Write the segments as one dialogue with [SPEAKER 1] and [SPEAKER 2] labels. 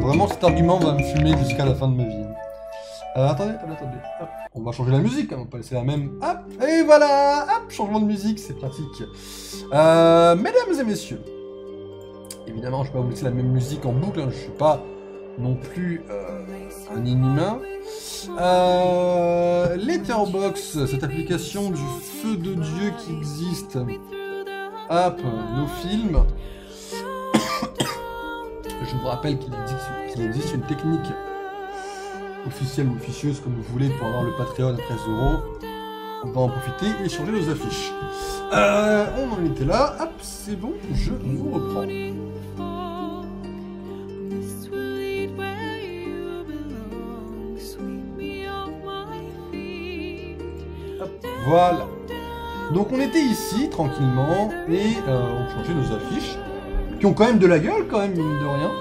[SPEAKER 1] vraiment cet argument va me fumer jusqu'à la fin de ma vie. Attendez. Hop. On va changer la musique, hein. On va pas laisser la même. Hop, et voilà. Hop, changement de musique, c'est pratique. Mesdames et messieurs, évidemment, je ne vais pas vous laisser la même musique en boucle, hein. Je suis pas non plus un inhumain. Letterboxd, cette application du feu de Dieu qui existe. Hop, nos films. Je vous rappelle qu'il existe une technique officielle ou officieuse, comme vous voulez, pour avoir le Patreon à 13 €. On va en profiter et changer nos affiches. On en était là. Hop, c'est bon, je vous reprends. Hop, voilà. Donc on était ici, tranquillement, et on changeait nos affiches, qui ont quand même de la gueule, quand même, mine de rien.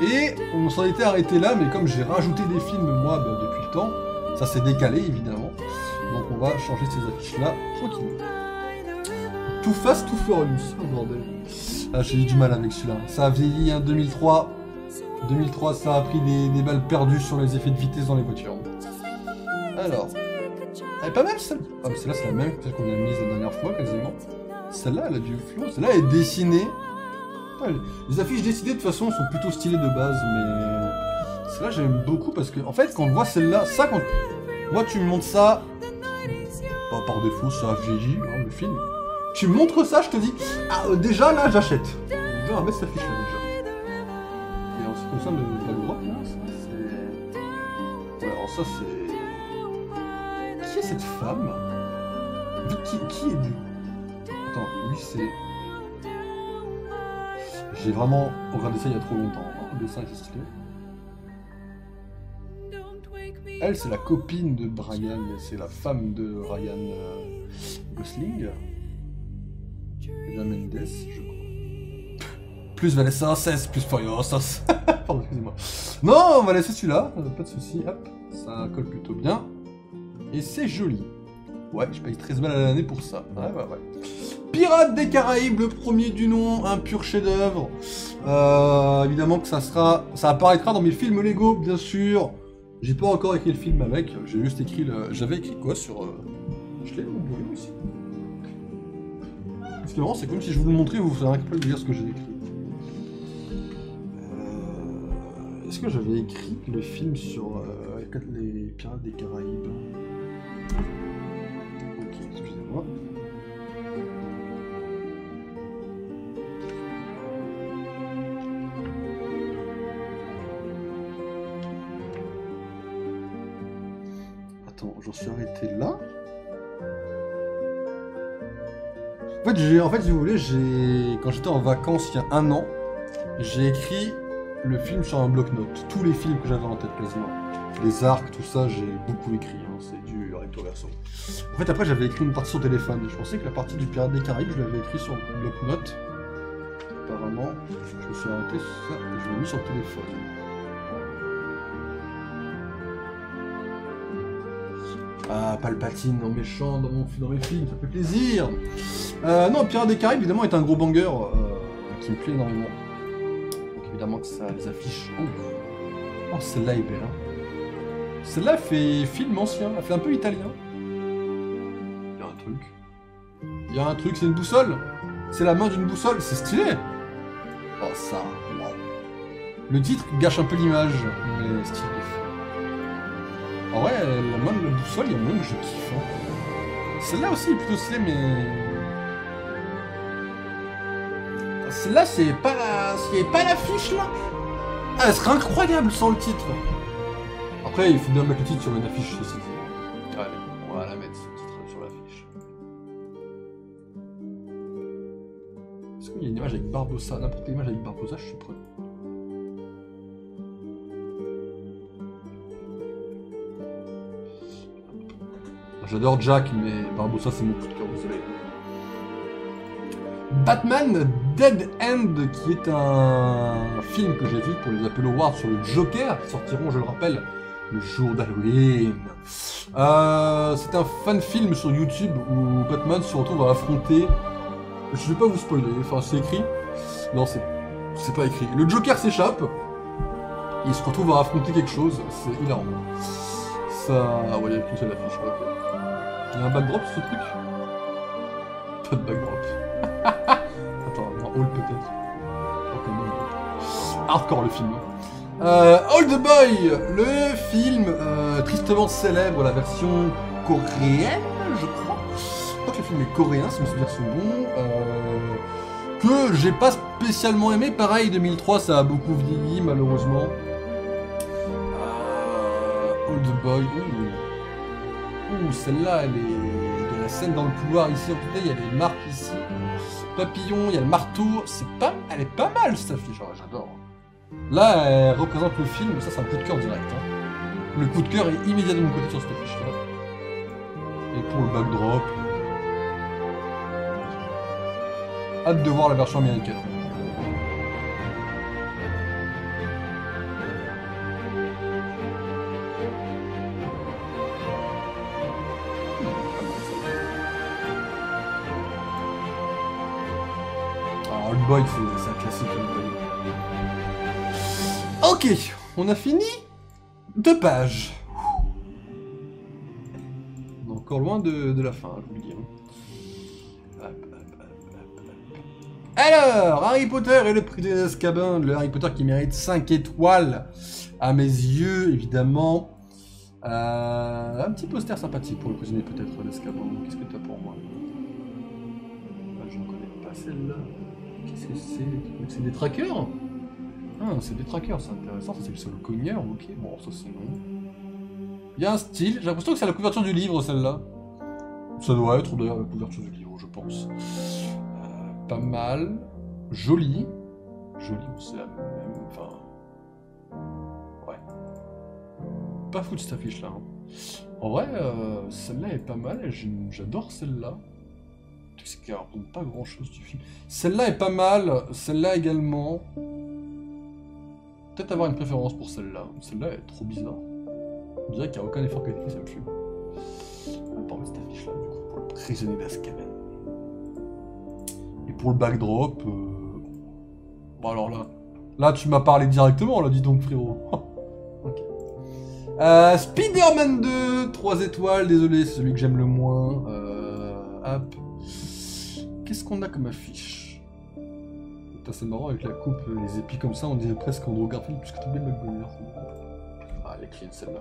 [SPEAKER 1] Et on s'en était arrêté là, mais comme j'ai rajouté des films, moi, depuis le temps, ça s'est décalé, évidemment. Donc on va changer ces affiches-là, tranquillement. Too Fast, Too Furious, oh bordel. Ah, j'ai eu du mal avec celui-là. Ça a vieilli, hein, 2003. 2003, ça a pris des balles perdues sur les effets de vitesse dans les voitures. Alors... Elle est pas mal, celle-là. Ah, mais celle-là, c'est la même que celle qu'on a mise la dernière fois, quasiment. Celle-là, elle a du flow. Celle-là, elle est dessinée. Les affiches dessinées, de toute façon, sont plutôt stylées de base, mais... Celle-là, j'aime beaucoup parce que, en fait, quand on voit celle-là, ça, quand... Moi, tu me montres ça... Pas par défaut, ça a vieilli, hein, le film. Tu me montres ça, je te dis... Ah, déjà, là, j'achète. On va mettre cette affiche-là, déjà. Et en ce qui concerne la droite, là, c'est... Ouais, alors ça, c'est... Qui est cette femme? Qui est lui? Attends, lui, c'est... J'ai vraiment regardé ça il y a trop longtemps. Hein. Le dessin est stylé. Elle, c'est la copine de Brian, c'est la femme de Ryan Gosling. Eva Mendes, je crois. Plus Vanessa 16, plus Furiosos. Pardon, excusez-moi. Non, on va laisser celui-là, pas de soucis. Hop, ça colle plutôt bien. Et c'est joli. Ouais, je paye 13 balles à l'année pour ça. Ouais. Pirates des Caraïbes, le premier du nom, un pur chef-d'œuvre. Évidemment que ça apparaîtra dans mes films Lego, bien sûr. J'ai pas encore écrit le film avec, j'ai juste écrit le... J'avais écrit quoi sur... Je l'ai mon bureau aussi. Parce que vraiment, c'est comme si je vous le montrais, vous serez incapable de lire ce que j'ai écrit. Est-ce que j'avais écrit le film sur les Pirates des Caraïbes? Ok, excusez-moi. Attends, j'en suis arrêté là. En fait, si vous voulez, quand j'étais en vacances il y a 1 an, j'ai écrit le film sur un bloc-notes. Tous les films que j'avais en tête, quasiment. Les arcs, tout ça, j'ai beaucoup écrit. Hein. C'est du recto verso. En fait, après, j'avais écrit une partie sur téléphone. Je pensais que la partie du Pirate des Caraïbes, je l'avais écrit sur le bloc-notes. Apparemment, je me suis arrêté sur ça et je l'ai mis sur le téléphone. Ah, Palpatine en méchant dans mes films, ça fait plaisir. Non, Pirates des Caraïbes, évidemment, est un gros banger qui me plaît énormément. Donc évidemment que ça les affiche. Oh, celle-là est belle. Hein. Celle-là fait film ancien, elle fait un peu italien. Il y a un truc, c'est une boussole. C'est la main d'une boussole, c'est stylé. Oh, ça, wow. Le titre gâche un peu l'image, mais stylé. Ah ouais, la main de la boussole, il y a moins que je kiffe. Hein. Celle-là aussi est plutôt stylée, mais... Celle-là, c'est pas l'affiche, là. Ah, elle serait incroyable sans le titre. Après, il faut bien mettre le titre sur une affiche, ceci dit. Ouais, on va la mettre, ce titre, sur l'affiche. Est-ce qu'il y a une image avec Barbossa? N'importe quelle image avec Barbossa, je suis prêt. J'adore Jack, mais Barbossa, c'est mon coup de cœur, désolé. Batman Dead End, qui est un film que j'ai vu pour les Apple Awards sur le Joker, qui sortiront, je le rappelle, le jour d'Halloween. C'est un fan film sur YouTube où Batman se retrouve à affronter... Je vais pas vous spoiler, enfin c'est écrit. Non, c'est pas écrit. Le Joker s'échappe. Ils se retrouvent à affronter quelque chose, c'est hilarant. Ça... Ah ouais, il y a qu'une seule affiche, ok. Il y a un backdrop sur ce truc? Pas de backdrop. Attends, un hall peut-être. Hardcore le film. Old Boy, le film tristement célèbre, la version coréenne, je crois. Je crois que le film est coréen, si mes souvenirs sont bons. Que j'ai pas spécialement aimé. Pareil, 2003, ça a beaucoup vieilli, malheureusement. Old Boy, ouh, celle-là, elle est... Il y a la scène dans le couloir ici, en tout cas, il y a les marques ici. Papillon, il y a le marteau, c'est pas... Elle est pas mal cette affiche, j'adore. Là, elle représente le film, ça c'est un coup de cœur direct. Hein. Le coup de cœur est immédiat de mon côté sur cette affiche-là. Et pour le backdrop... Hâte de voir la version américaine. Alors, Old Boy, c'est un classique. Ok, on a fini 2 pages. On est encore loin de la fin, je vous le dis. Alors, Harry Potter et le prisonnier d'Azkaban, le Harry Potter qui mérite 5 étoiles à mes yeux, évidemment. Un petit poster sympathique pour le prisonnier peut-être d'Azkaban. Qu'est-ce que tu as pour moi? Je ne connais pas celle-là. Qu'est-ce que c'est? C'est des trackers? Ah, c'est des trackers, c'est intéressant. Ça, c'est le seul cogneur, ok. Bon, ça, c'est non. Il y a un style. J'ai l'impression que c'est la couverture du livre, celle-là. Ça doit être d'ailleurs la couverture du livre, je pense. Pas mal. Joli. Joli, c'est la même. Enfin. Ouais. Pas fou de cette affiche-là. Hein. En vrai, celle-là est pas mal. J'adore celle-là. C'est qu'elle raconte pas grand-chose du film. Celle-là est pas mal. Celle-là également. Peut-être avoir une préférence pour celle-là. Celle-là est trop bizarre. On dirait qu'il n'y a aucun effort qui a été fait, ça me fume. On va parler de cette affiche-là, du coup, pour le prisonnier d'Azkaban. Et pour le backdrop... Bon alors là tu m'as parlé directement, là, dis donc, frérot. Ok. Spider-Man 2, 3 étoiles, désolé, c'est celui que j'aime le moins. Hop. Qu'est-ce qu'on a comme affiche? C'est marrant avec la coupe, les épis comme ça, on dirait presque Andrew Garfield plus que Tobey Maguire. Ah, elle est clean celle-là.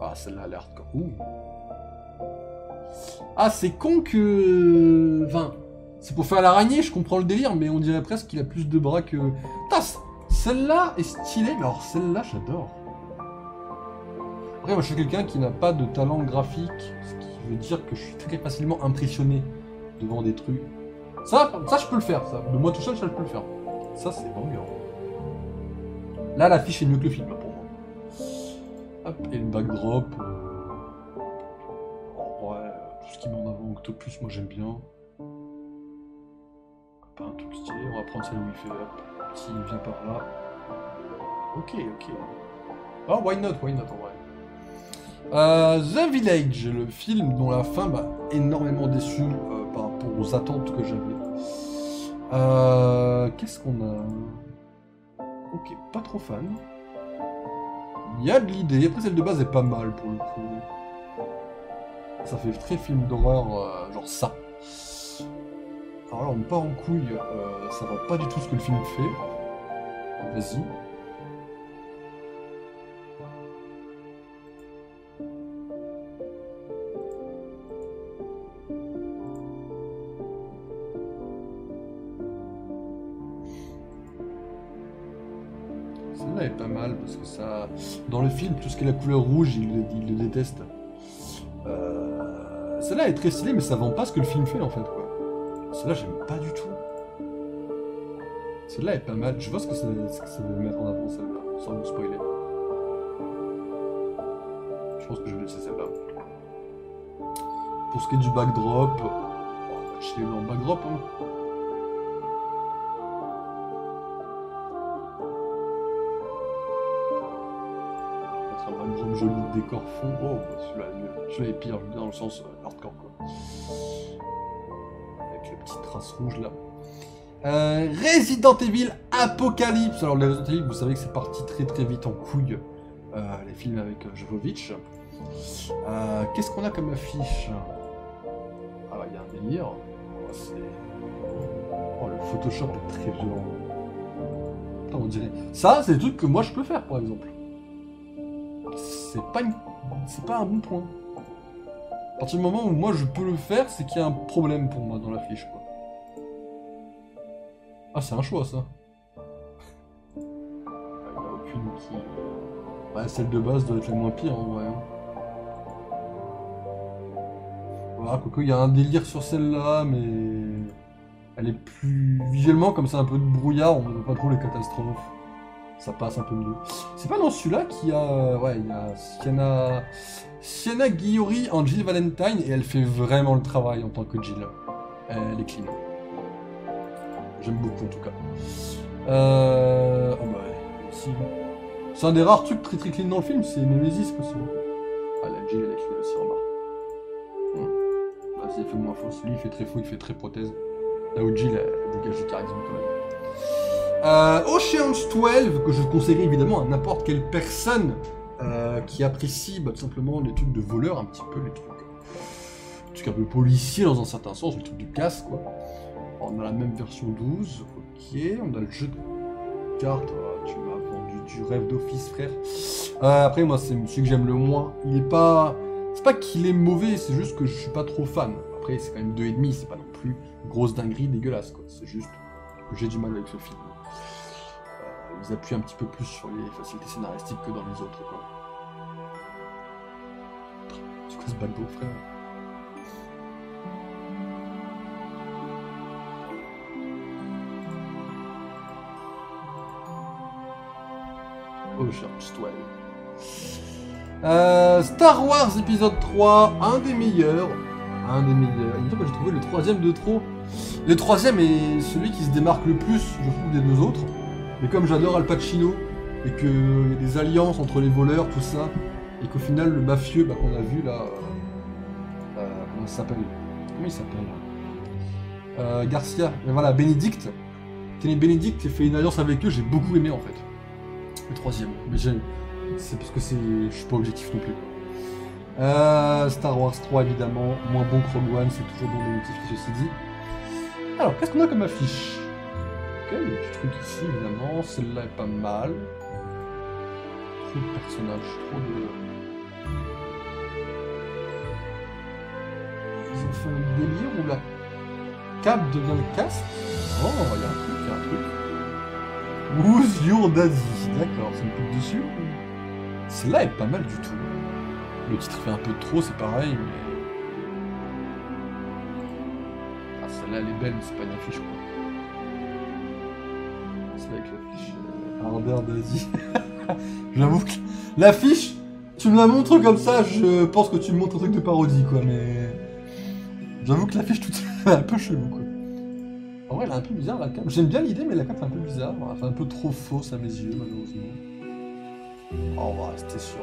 [SPEAKER 1] Ah, celle-là a l'air hardcore. Ouh. Ah, c'est con que... Enfin, c'est pour faire l'araignée, je comprends le délire, mais on dirait presque qu'il a plus de bras que... Putain, celle-là est stylée, mais alors celle-là, j'adore. Après, moi, je suis quelqu'un qui n'a pas de talent graphique, ce qui veut dire que je suis très facilement impressionné devant des trucs. Ça, je peux le faire, ça. De moi tout seul, ça, je peux le faire. Ça, c'est banger. Là, l'affiche est mieux que le film, là, pour moi. Hop, et le backdrop. Ouais, tout ce qui met en avant Octopus, moi, j'aime bien. Pas un truc stylé, on va prendre celle où il fait, hop, s'il vient par là. Ok. Ah, why not, en vrai. The Village, le film dont la fin m'a énormément déçu par rapport aux attentes que j'avais. Qu'est-ce qu'on a? Ok, pas trop fan. Il y a de l'idée, après celle de base est pas mal pour le coup. Ça fait très film d'horreur, genre ça. Alors là on part en couille, ça va pas du tout ce que le film fait. Vas-y. Celle-là est pas mal parce que ça... Dans le film, tout ce qui est la couleur rouge, il le déteste. Celle-là est très stylée, mais ça vend pas ce que le film fait en fait, quoi. Celle-là, j'aime pas du tout. Celle-là est pas mal. Je vois ce que ça veut mettre en avant, celle-là, sans vous spoiler. Je pense que je vais laisser celle-là. Pour ce qui est du backdrop... Je l'ai eu en backdrop, hein. Un backdrop joli décor fond. Oh, bah celui-là est mieux. Celui-là est pire, dans le sens hardcore, quoi. Avec les petites traces rouges, là. Resident Evil Apocalypse. Alors les Resident Evil, vous savez que c'est parti très très vite en couille. Les films avec Jovovich. Qu'est-ce qu'on a comme affiche? Ah bah il y a un délire. Oh, le Photoshop est très violent. Putain, on dirait... Ça, c'est des trucs que moi je peux faire par exemple. C'est pas un bon point. À partir du moment où moi je peux le faire, c'est qu'il y a un problème pour moi dans l'affiche, quoi. Ah, c'est un choix, ça. Il n'y en a aucune qui... Ouais, celle de base doit être la moins pire, en vrai. Voilà, quoique, il y a un délire sur celle-là, mais... Elle est plus... Visuellement, comme c'est un peu de brouillard, on ne voit pas trop les catastrophes. Ça passe un peu mieux. C'est pas dans celui-là qu'il y a... Ouais, il y a Sienna Guillory en Jill Valentine, et elle fait vraiment le travail en tant que Jill. Elle est clean. J'aime beaucoup en tout cas. Oh bah ouais, si. C'est un des rares trucs très très clean dans le film, c'est Nemesis aussi. Ah la Jill elle est clean aussi, remarque. Vas-y, fais moins fausse. Lui il fait très faux, il fait très prothèse. Là où Jill elle dégage du charisme quand même. Ocean's 12, que je conseillerais évidemment à n'importe quelle personne qui apprécie tout simplement les trucs de voleurs, un petit peu les trucs un peu policiers dans un certain sens, les trucs du casse quoi. On a la même version 12, ok, on a le jeu de cartes, tu m'as vendu du rêve d'office frère. Après moi c'est celui que j'aime le moins, il est pas... C'est pas qu'il est mauvais, c'est juste que je suis pas trop fan. Après c'est quand même 2,5, c'est pas non plus une grosse dinguerie dégueulasse quoi, c'est juste que j'ai du mal avec ce film. Ils appuient un petit peu plus sur les facilités scénaristiques que dans les autres quoi. C'est quoi ce bateau frère? Ocean's 12. Star Wars épisode 3, un des meilleurs. Il me semble que j'ai trouvé le troisième de trop. Le troisième est celui qui se démarque le plus, je trouve, des deux autres. Mais comme j'adore Al Pacino, et qu'il y a des alliances entre les voleurs, tout ça, et qu'au final, le mafieux qu'on a vu là... comment il s'appelle? Garcia. Mais voilà, Benedict. Kenny Benedict fait une alliance avec eux, j'ai beaucoup aimé en fait. Le troisième, mais c'est parce que je suis pas objectif non plus. Star Wars 3 évidemment, moins bon que Rogue One, c'est toujours bon bénéfice ceci dit. Alors, qu'est-ce qu'on a comme affiche? Ok, il y a des petits trucs ici évidemment, celle-là est pas mal. Trop de personnages, trop de... Ils ont fait un délire où la cape devient le casque. Oh, il y a un truc. Who's your daddy? D'accord, ça me coupe dessus. Celle-là est pas mal du tout. Le titre fait un peu trop, c'est pareil, mais... Ah, celle-là elle est belle, mais c'est pas une affiche quoi. C'est avec l'affiche Ardeur d'Asie. J'avoue que l'affiche, tu me la montres comme ça, je pense que tu me montres un truc de parodie quoi, mais... J'avoue que l'affiche toute est un peu chelou quoi. En vrai, elle est un peu bizarre la cape. J'aime bien l'idée, mais la cape est un peu bizarre. Elle fait un peu trop fausse à mes yeux, malheureusement. Oh, on va rester sur...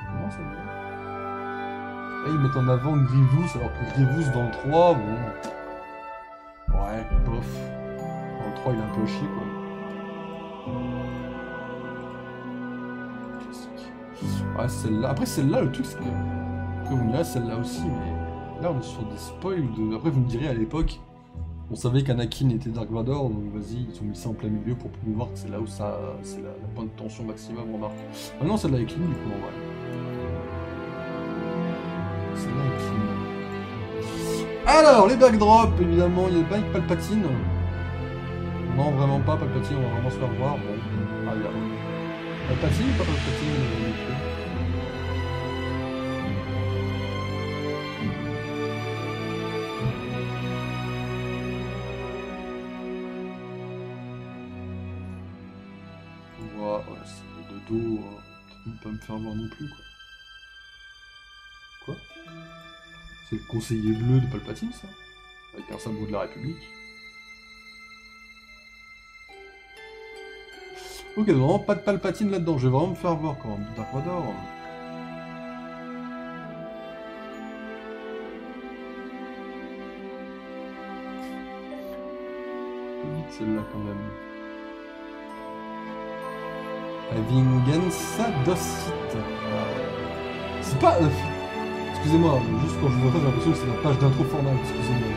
[SPEAKER 1] Comment ça va? Là, ils mettent en avant Grievous, alors que Grievous dans le 3, bon... Ouais, bof. Dans le 3, il est un peu au chier, quoi. Classique. Ouais, celle-là... Après, celle-là, le truc, c'est que... Après, vous me direz, celle-là aussi, mais... Là, on est sur des spoils de... Après, vous me direz, à l'époque, on savait qu'Anakin était Dark Vador, donc vas-y, ils ont mis ça en plein milieu pour promouvoir que c'est là où ça... C'est la pointe de tension maximum, remarque. Ah non, celle-là est clean, du coup, en vrai. Celle-là est clean. Alors, les backdrops, évidemment, il y a le back Palpatine. Non, vraiment pas, Palpatine, on va vraiment se faire voir. Bon, ah, il y a... Palpatine ou pas Palpatine de dos, peut-être ne pas me faire voir non plus, quoi. Quoi? C'est le conseiller bleu de Palpatine, ça? Avec un symbole de la République. Ok, donc vraiment pas de Palpatine là-dedans, je vais vraiment me faire voir quand même. Dark Vador. vite celle-là quand même. Vinganza Docit. C'est pas... excusez-moi, juste quand je vois ça, j'ai l'impression que c'est la page d'intro formale, excusez-moi.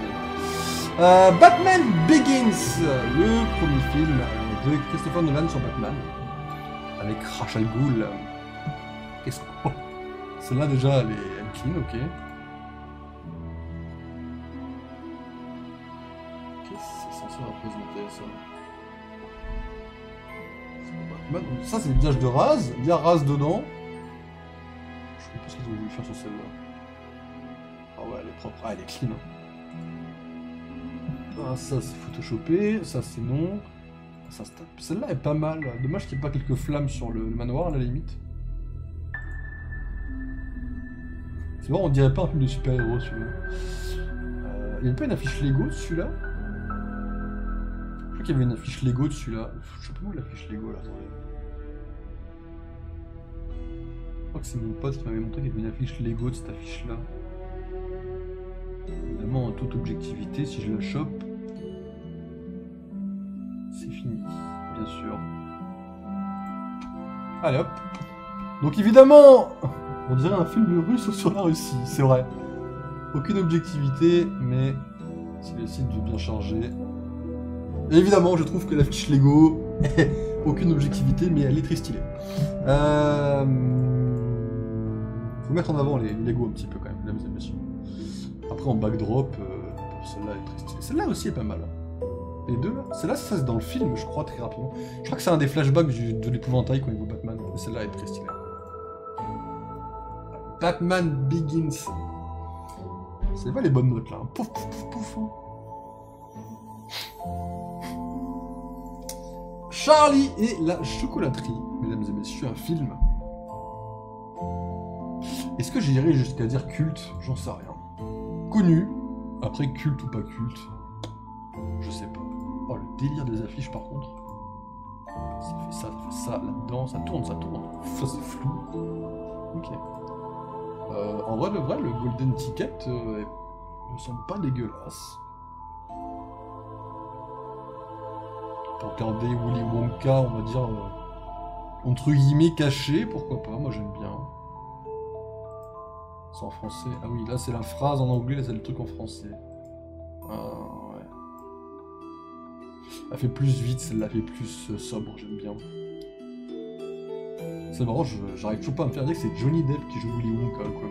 [SPEAKER 1] Batman Begins, le premier film de Christopher Nolan sur Batman, avec Rachel Gould. Qu'est-ce qu'on... Celle-là déjà, elle est clean, ok. Qu'est-ce que c'est censé représenter, ça? Batman. Ça, c'est le visage de Raz, il y a Raz dedans. Je sais pas ce qu'ils ont voulu faire sur celle-là. Ah ouais, elle est propre, ah elle est clean. Ah, ça c'est photoshopé, ça c'est non. Ça, celle-là est pas mal. Dommage qu'il n'y ait pas quelques flammes sur le manoir à la limite. C'est vrai, on dirait pas un film de super-héros celui-là. Il n'y a pas une affiche Lego de celui-là? Je crois qu'il y avait une affiche Lego de celui-là. Je sais pas où l'affiche Lego là, attendez. Je crois que c'est mon pote qui m'avait montré qu'il y avait une affiche Lego de cette affiche-là. Évidemment, en toute objectivité, si je la chope, c'est fini, bien sûr. Allez hop. Donc évidemment, on dirait un film russe sur la Russie, c'est vrai. Aucune objectivité, mais si le site veut bien charger. Et évidemment, je trouve que l'affiche Lego, aucune objectivité, mais elle est très stylée. Faut mettre en avant les Lego un petit peu quand même, mesdames et messieurs. Après en backdrop, celle-là est très stylée. Celle-là aussi est pas mal. Les deux là. Celle-là, ça c'est dans le film, je crois, très rapidement. Je crois que c'est un des flashbacks de l'épouvantail quand il voit Batman. Mais celle-là est très stylée. Batman Begins. C'est pas les bonnes notes là. Pouf, pouf, pouf, pouf. Charlie et la chocolaterie, mesdames et messieurs, un film. Est-ce que j'irais jusqu'à dire culte? J'en sais rien. Connu, après culte ou pas culte, je sais pas. Oh, le délire des affiches par contre. Ça fait ça, là-dedans, ça tourne. Ça c'est flou. Ok. En vrai, le Golden Ticket me semble pas dégueulasse. Pour regarder Willy Wonka, on va dire, entre guillemets, caché, pourquoi pas, moi j'aime bien. C'est en français. Ah oui, là c'est la phrase en anglais, là c'est le truc en français. Ah ouais. Elle fait plus vite, celle-là fait plus sobre, j'aime bien. C'est marrant, j'arrive toujours pas à me faire dire que c'est Johnny Depp qui joue Willy Wonka, quoi.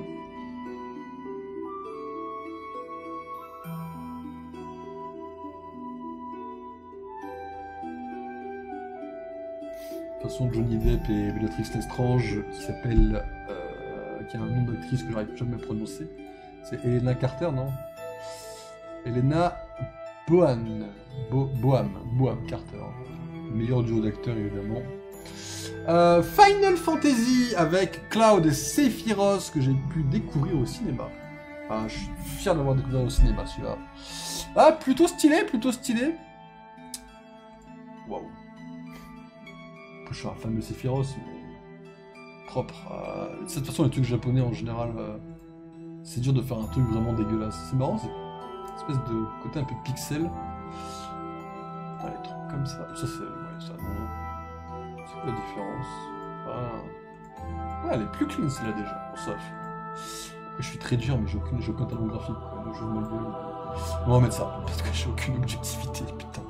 [SPEAKER 1] De toute façon, Johnny Depp et Bellatrix Lestrange, qui s'appelle... qui a un nom d'actrice que j'arrive jamais à prononcer. C'est Helena Carter, non? Helena Boham Carter. Meilleur duo d'acteurs, évidemment. Final Fantasy avec Cloud et Sephiroth que j'ai pu découvrir au cinéma. Ah, je suis fier d'avoir découvert au cinéma celui-là. Ah, plutôt stylé, plutôt stylé. Waouh. Je suis un fan de Sephiroth, mais propre. De toute façon, les trucs japonais en général, c'est dur de faire un truc vraiment dégueulasse. C'est marrant, c'est une espèce de côté un peu pixel. Ah, les trucs comme ça. Ça, c'est. Ouais, ça, non. C'est quoi la différence? Ah, elle est plus clean celle-là déjà. Bon, ça. Je suis très dur, mais j'ai aucun talent graphique. Quoi. Donc, je veux ma gueule. On va mettre ça, parce que j'ai aucune objectivité, putain.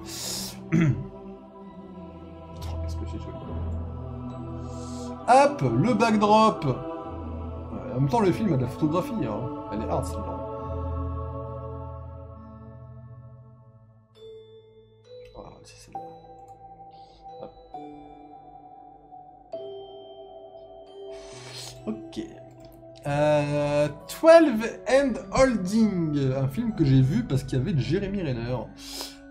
[SPEAKER 1] Qu'est-ce que j'ai joli. Hop, le backdrop. En même temps, le film a de la photographie, hein. Elle est hard, celle-là. Ah, c'est celle-là. Hop. Ok. 12 and Holding, un film que j'ai vu parce qu'il y avait Jeremy Renner.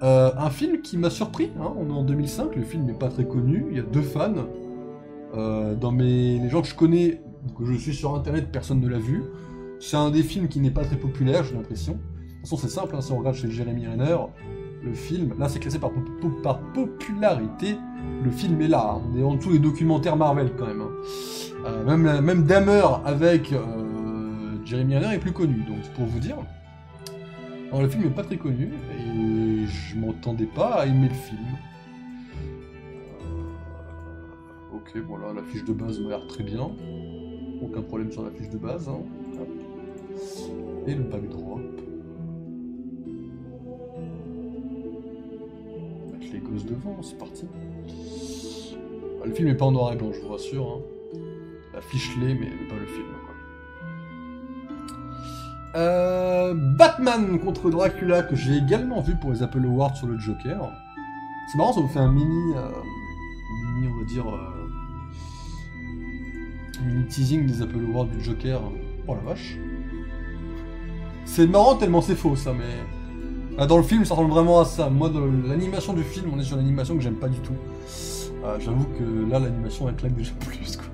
[SPEAKER 1] Un film qui m'a surpris, hein. On est en 2005, le film n'est pas très connu, il y a 2 fans. Dans les gens que je connais, que je suis sur internet, personne ne l'a vu. C'est un des films qui n'est pas très populaire, j'ai l'impression. De toute façon, c'est simple, hein, si on regarde chez Jeremy Renner, le film, là c'est classé par popularité, le film est là. Hein. On est en dessous des documentaires Marvel quand même. Hein. Même Dahmer avec Jeremy Renner est plus connu, donc c'est pour vous dire. Alors le film est pas très connu, et je m'entendais pas à aimer le film. Ok, bon là, la fiche de base m'a l'air très bien. Aucun problème sur la fiche de base. Hein. Hop. Et le backdrop. Avec les gosses devant, c'est parti. Le film est pas en noir et blanc, je vous rassure. Hein. La fiche l'est, mais pas le film. Quoi. Batman contre Dracula, que j'ai également vu pour les Apple Awards sur le Joker. C'est marrant, ça vous fait un mini on va dire, mini teasing des Apple Awards du Joker. Oh la vache. C'est marrant tellement c'est faux ça, mais... dans le film, ça ressemble vraiment à ça. Moi, dans l'animation du film, on est sur l'animation que j'aime pas du tout. J'avoue que là, l'animation, elle claque déjà plus, quoi.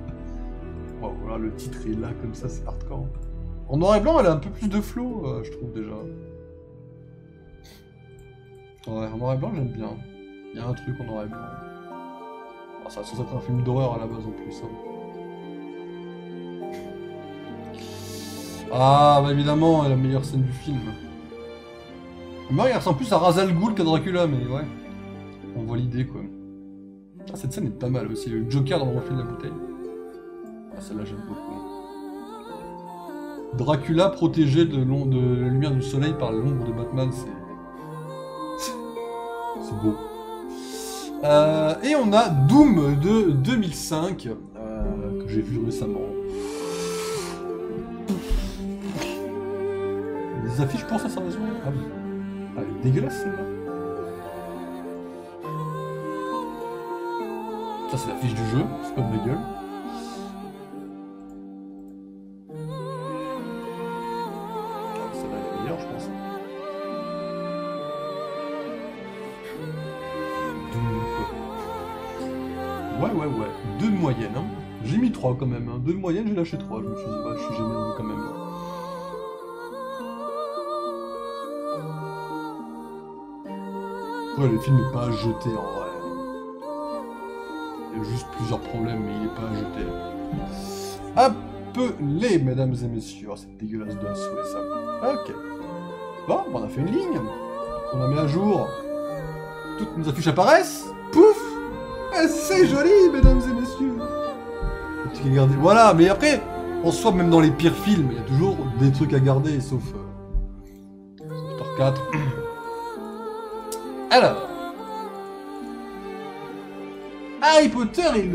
[SPEAKER 1] Wow, là, le titre est là, comme ça, c'est hardcore. En noir et blanc, elle a un peu plus de flow, je trouve, déjà. Ouais, en noir et blanc, j'aime bien. Il y a un truc en noir et blanc. Alors, ça va censé être un film d'horreur à la base, en plus. Hein. Ah, bah évidemment, la meilleure scène du film. Moi, il ressemble plus à Ra's al Ghul qu'à Dracula, mais ouais. On voit l'idée, quoi. Ah, cette scène est pas mal aussi. Le Joker dans le reflet de la bouteille. Ah, celle-là, j'aime beaucoup. Dracula protégé de la lumière du soleil par l'ombre de Batman, c'est beau. Et on a Doom de 2005, que j'ai vu récemment. Les affiches pour ça, sérieusement? Ah oui. Ah, elle est dégueulasse celle-là. Ça, c'est l'affiche du jeu, c'est pas de ma gueule. Ouais. 2 de moyenne, hein. J'ai mis 3 quand même, hein. 2 de moyenne, j'ai lâché 3. Je me suis dit, bah, je suis généreux quand même. Ouais, le film n'est pas à jeter en vrai. Il y a juste plusieurs problèmes, mais il n'est pas à jeter. Appelez, mesdames et messieurs. Oh, c'est dégueulasse de la souhait, ça. Ok. Bon, on a fait une ligne. On la met à jour. Toutes nos affiches apparaissent. Pouf! C'est joli, mesdames et messieurs. Voilà, mais après, en soi, même dans les pires films, il y a toujours des trucs à garder, sauf Thor 4. Alors, Harry Potter et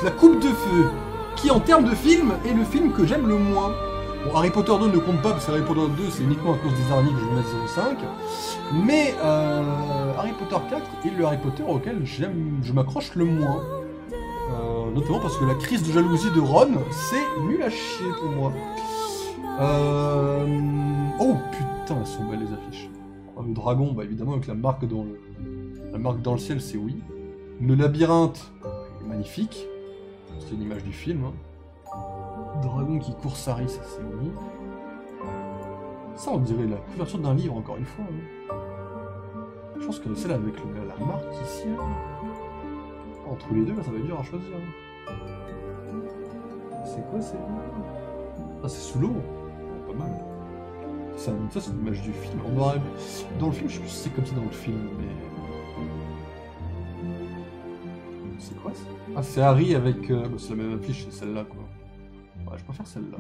[SPEAKER 1] la coupe de feu, qui en termes de film est le film que j'aime le moins. Bon, Harry Potter 2 ne compte pas, parce que Harry Potter 2, c'est uniquement à cause des araignées que je vais mettre 0,5. Mais Harry Potter 4 est le Harry Potter auquel je m'accroche le moins. Notamment parce que la crise de jalousie de Ron, c'est nul à chier pour moi. Oh putain, elles sont belles les affiches. Le dragon, bah évidemment avec la marque dans le ciel, c'est oui. Le labyrinthe, est magnifique. C'est une image du film. Hein. Dragon qui court Sari, ça c'est oui. Ça on dirait la couverture d'un livre encore une fois. Hein. Je pense que celle avec la marque ici. Hein. Entre les deux, là, ça va être dur à choisir. Hein. C'est quoi c'est... Ah c'est sous l'eau. Pas mal. Ça c'est l'image du film. Dans le film, je sais plus si c'est comme ça dans le film, mais... C'est quoi ça? Ah c'est Harry avec... c'est la même affiche, c'est celle-là quoi. Ouais, je préfère celle-là.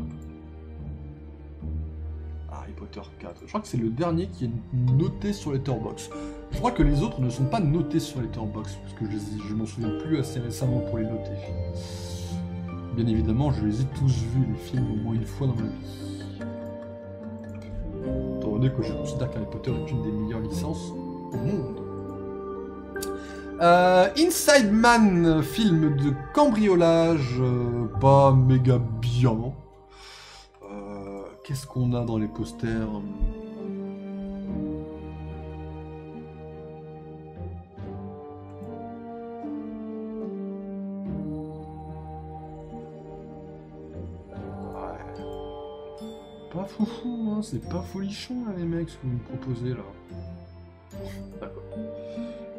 [SPEAKER 1] Harry Potter 4. Je crois que c'est le dernier qui est noté sur Letterboxd. Je crois que les autres ne sont pas notés sur Letterboxd, parce que je m'en souviens plus assez récemment pour les noter. Bien évidemment, je les ai tous vus, les films, au moins une fois dans ma vie. Étant donné que je considère qu'Harry Potter est une des meilleures licences au monde. Inside Man, film de cambriolage, pas méga bien. Qu'est-ce qu'on a dans les posters? Pas foufou, hein, c'est pas folichon là, les mecs, ce que vous me proposez là. D'accord.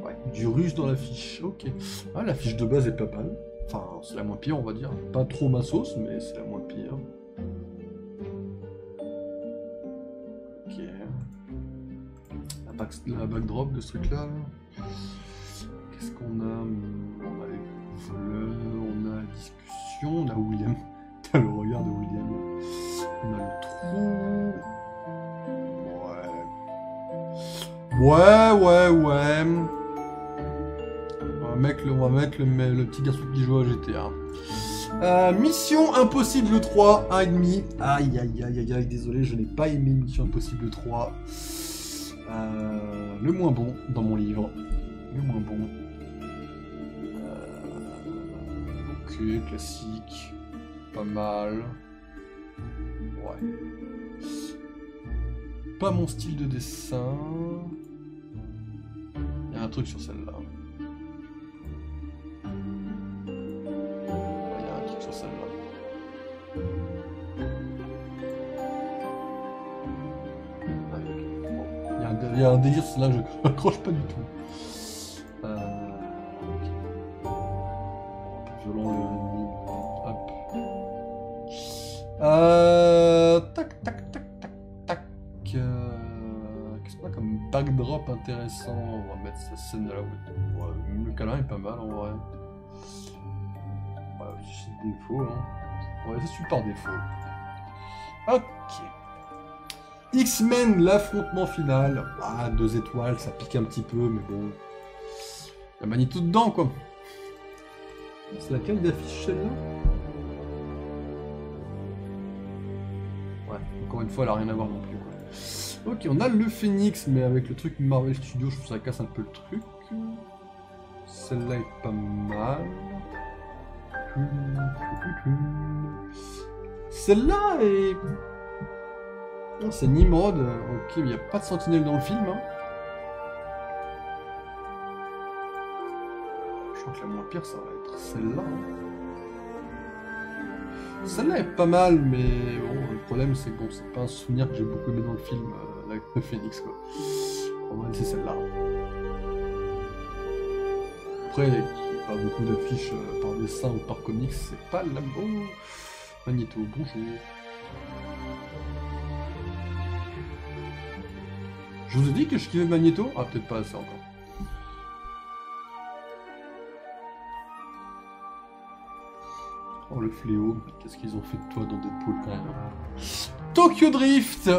[SPEAKER 1] Ouais, du russe dans l'affiche, ok. Ah, l'affiche de base est pas mal. Enfin, c'est la moins pire, on va dire. Pas trop ma sauce, mais c'est la moins pire. Ok. la backdrop de ce truc-là. Qu'est-ce qu'on a? On a les voleurs, on a la discussion, on a William. T'as le regard de William. On a le trou. Ouais. On va mettre le petit garçon qui joue à GTA. Mission Impossible 3, 1,5. Aïe, désolé, je n'ai pas aimé Mission Impossible 3. Le moins bon dans mon livre. Le moins bon. Ok, classique. Pas mal. Ouais. Pas mon style de dessin. Il y a un truc sur celle-là. Il y a un délire, là je accroche pas du tout. Okay. Violent l'ennemi. Hop. Tac. Qu'est-ce qu'on a comme backdrop intéressant? On va mettre cette scène là. Ouais, le câlin est pas mal en vrai. Ouais, c'est défaut. Hein. Ouais, c'est super par défaut. Ok. X-Men, l'affrontement final. Ah, 2 étoiles, ça pique un petit peu, mais bon. Il y a Magneto dedans, quoi. C'est laquelle d'affiche celle-là? Ouais, encore une fois, elle a rien à voir non plus, quoi. Ok, on a le Phoenix, mais avec le truc Marvel Studios, je trouve que ça casse un peu le truc. Celle-là est pas mal. Celle-là est... Oh, c'est Nimrod. Ok, il n'y a pas de sentinelle dans le film. Hein. Je crois que la moins pire, ça va être celle-là. Hein. Celle-là est pas mal, mais bon, le problème c'est que bon, c'est pas un souvenir que j'ai beaucoup aimé dans le film, le Phoenix, quoi. On va laisser celle-là. Après, il n'y a pas beaucoup d'affiches par dessin ou par comics, c'est pas la bonne. Magneto, bonjour. Je vous ai dit que je kiffais Magneto? Ah, peut-être pas assez encore. Oh, le fléau. Qu'est-ce qu'ils ont fait de toi dans Deadpool, quand même. Tokyo Drift,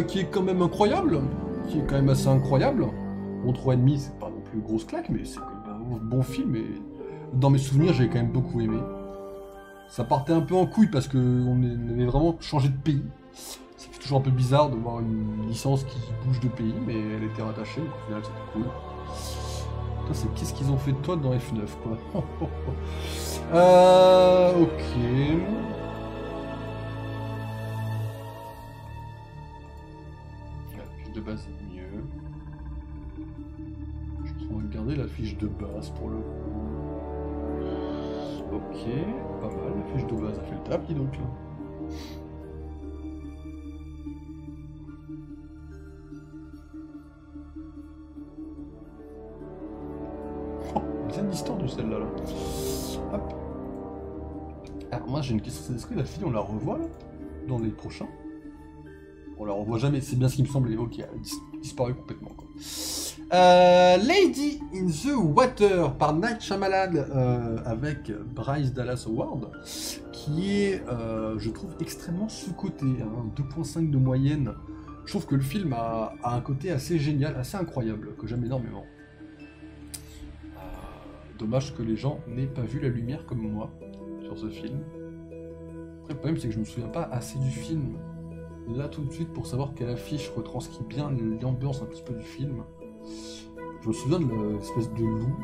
[SPEAKER 1] qui est quand même incroyable. Qui est quand même assez incroyable. Bon, 3,5, c'est pas non plus une grosse claque, mais c'est quand même un bon film. Et dans mes souvenirs, j'ai quand même beaucoup aimé. Ça partait un peu en couille parce qu'on avait vraiment changé de pays. C'est toujours un peu bizarre de voir une licence qui bouge de pays, mais elle était rattachée, donc au final c'était cool. Putain, c'est qu'est-ce qu'ils ont fait de toi dans F9, quoi. Ok. La fiche de base est mieux. Je vais regarder la fiche de base pour le coup. Ok, pas mal, la fiche de base a fait le taf, dis donc là. Bien distordue celle-là. Là. Hop. Alors moi j'ai une question, est-ce que la fille on la revoit là dans les prochains? On la revoit jamais, c'est bien ce qui me semblait. Ok, elle a disparu complètement quoi. Lady in the Water par Night Shyamalan avec Bryce Dallas Howard qui est, je trouve, extrêmement sous-coté, hein, 2,5 de moyenne. Je trouve que le film a un côté assez génial, assez incroyable, que j'aime énormément. Dommage que les gens n'aient pas vu la lumière comme moi sur ce film. Après, le problème, c'est que je me souviens pas assez du film là tout de suite pour savoir quelle affiche retranscrit bien l'ambiance un petit peu du film. Je me souviens de l'espèce de loup.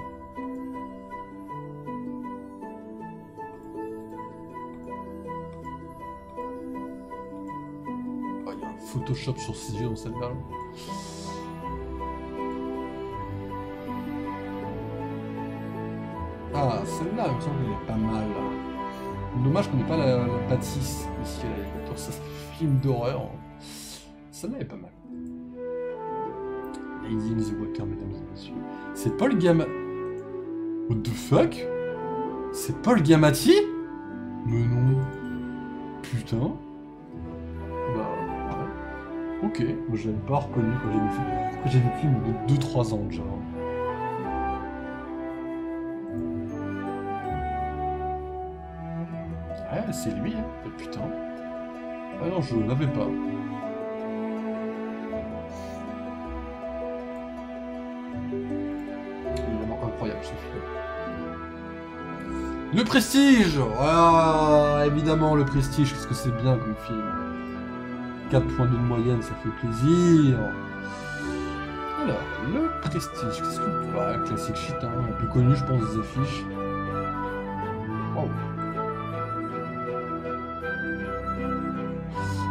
[SPEAKER 1] Oh, il y a un Photoshop sur ses yeux dans celle-là. Ah, celle-là, il me semble qu'elle est pas mal. Dommage qu'on n'ait pas la bâtisse ici à l'animateur. Ça, c'est un film d'horreur. Celle-là est pas mal. Lady in the Water, mesdames et messieurs. C'est Paul Giamatti. What the fuck? C'est Paul Giamatti? Mais non. Putain. Bah, ouais. Ok, moi je l'avais pas reconnu quand j'ai vu le film de 2-3 ans déjà. Ouais, c'est lui, hein. Oh, putain. Ah non, je l'avais pas. Vraiment incroyable ce film. Le Prestige! Ah, évidemment, Le Prestige, qu'est-ce que c'est bien comme film. 4,2 de moyenne, ça fait plaisir. Alors, Le Prestige, qu'est-ce que... Bah, classique shit, hein, un peu connu, je pense, des affiches. Wow.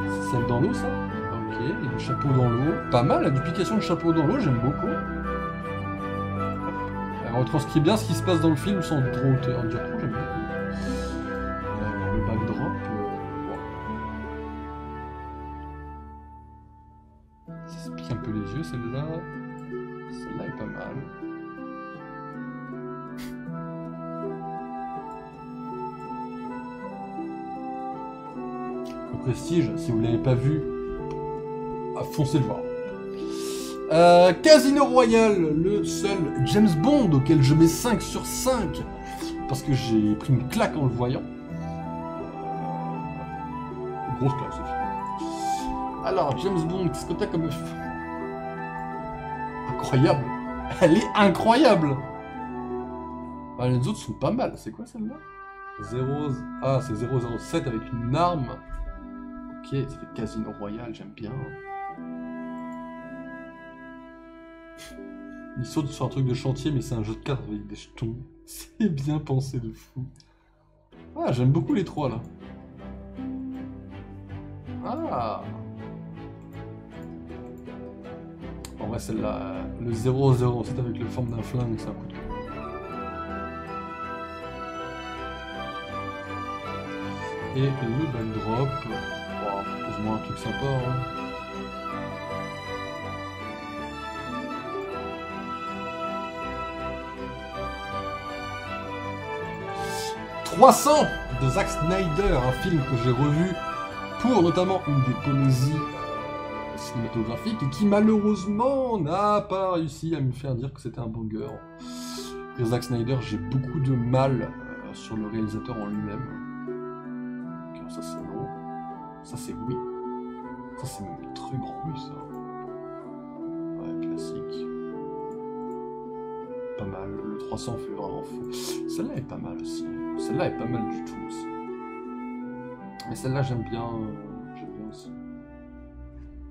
[SPEAKER 1] C'est celle dans l'eau, ça? Ok, il y a des chapeaux dans l'eau. Pas mal, la duplication de chapeaux dans l'eau, j'aime beaucoup. Elle retranscrit bien ce qui se passe dans le film sans trop en dire trop, j'aime beaucoup. Le backdrop... Ça se pique un peu les yeux, celle-là. Celle-là est pas mal. Le Prestige, si vous ne l'avez pas vu, foncez le voir. Casino Royale, le seul James Bond auquel je mets 5 sur 5 parce que j'ai pris une claque en le voyant. Grosse claque ce film. Alors, James Bond, qu'est-ce que t'as comme... Incroyable. Elle est incroyable. Ah, les autres sont pas mal. C'est quoi celle-là? 0... Ah, c'est 007 avec une arme. Ok, ça fait Casino Royale, j'aime bien. Il saute sur un truc de chantier, mais c'est un jeu de cartes avec des jetons. C'est bien pensé de fou. Ah, j'aime beaucoup les trois, là. Ah. En vrai, celle-là, le 007 avec le forme d'un flingue, c'est un coup de cœur. Et le backdrop. Wow, propose-moi un truc sympa, hein. 300 de Zack Snyder, un film que j'ai revu pour notamment une des poésies cinématographiques et qui malheureusement n'a pas réussi à me faire dire que c'était un banger. Et Zack Snyder, j'ai beaucoup de mal sur le réalisateur en lui-même. Donc, ça c'est non. Ça c'est oui. Ça c'est même très grand oui ça. Ouais, classique. Pas mal. Le 300 fait vraiment fou. Celle-là est pas mal aussi. Celle-là est pas mal du tout aussi. Mais celle-là, j'aime bien aussi.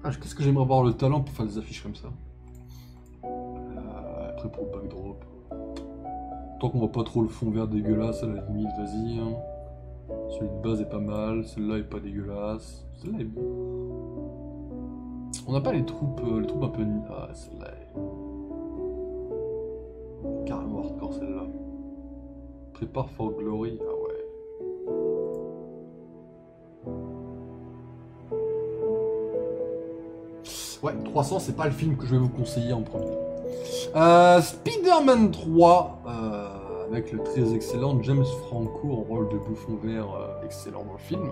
[SPEAKER 1] Ah, qu'est-ce que j'aimerais avoir le talent pour faire des affiches comme ça. Après, pour le backdrop. Tant qu'on voit pas trop le fond vert dégueulasse, à la limite, vas-y. Hein. Celui de base est pas mal. Celle-là est pas dégueulasse. Celle-là est bien. On n'a pas les troupes un peu... Ah, celle-là est... carrément hardcore, celle-là. Prépare for Glory, ah ouais. Ouais, 300, c'est pas le film que je vais vous conseiller en premier. Spider-Man 3, avec le très excellent James Franco en rôle de bouffon vert, excellent dans le film.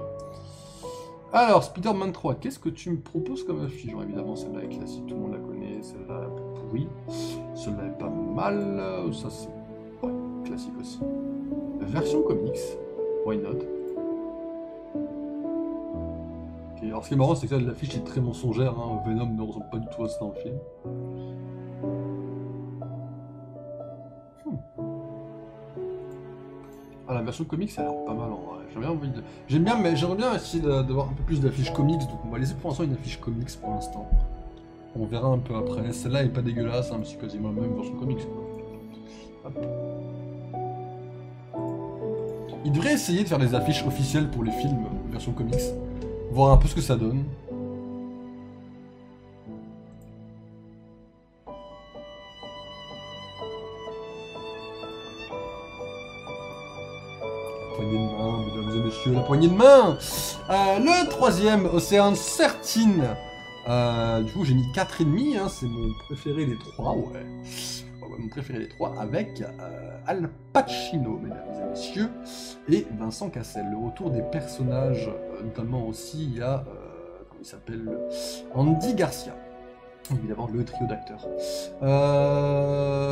[SPEAKER 1] Alors, Spider-Man 3, qu'est-ce que tu me proposes comme affiche? Genre, évidemment, celle-là est classique, tout le monde la connaît, celle-là est un peu pourrie. Celle-là est pas mal, ça c'est... Ouais, classique aussi. Version comics, why not? Okay, alors ce qui est marrant, c'est que l'affiche est très mensongère, hein. Venom ne ressemble pas du tout à ça dans le film. Ah, la version comics, ça a l'air pas mal en vrai. J'aime bien, mais j'aimerais bien essayer d'avoir un peu plus d'affiches comics, donc on va laisser pour l'instant une affiche comics pour l'instant. On verra un peu après. Celle-là est pas dégueulasse, hein, mais c'est quasiment la même version comics. Hop. Il devrait essayer de faire des affiches officielles pour les films, version comics. Voir un peu ce que ça donne. La poignée de main, mesdames et messieurs, la poignée de main. Le troisième, Ocean's 13. Du coup, j'ai mis 4,5, hein, c'est mon préféré des trois, ouais. Mon préféré des trois, avec Al Pacino, mesdames et messieurs, et Vincent Cassel. Le retour des personnages, notamment aussi, il y a, comment il s'appelle Andy Garcia. Évidemment, le trio d'acteurs.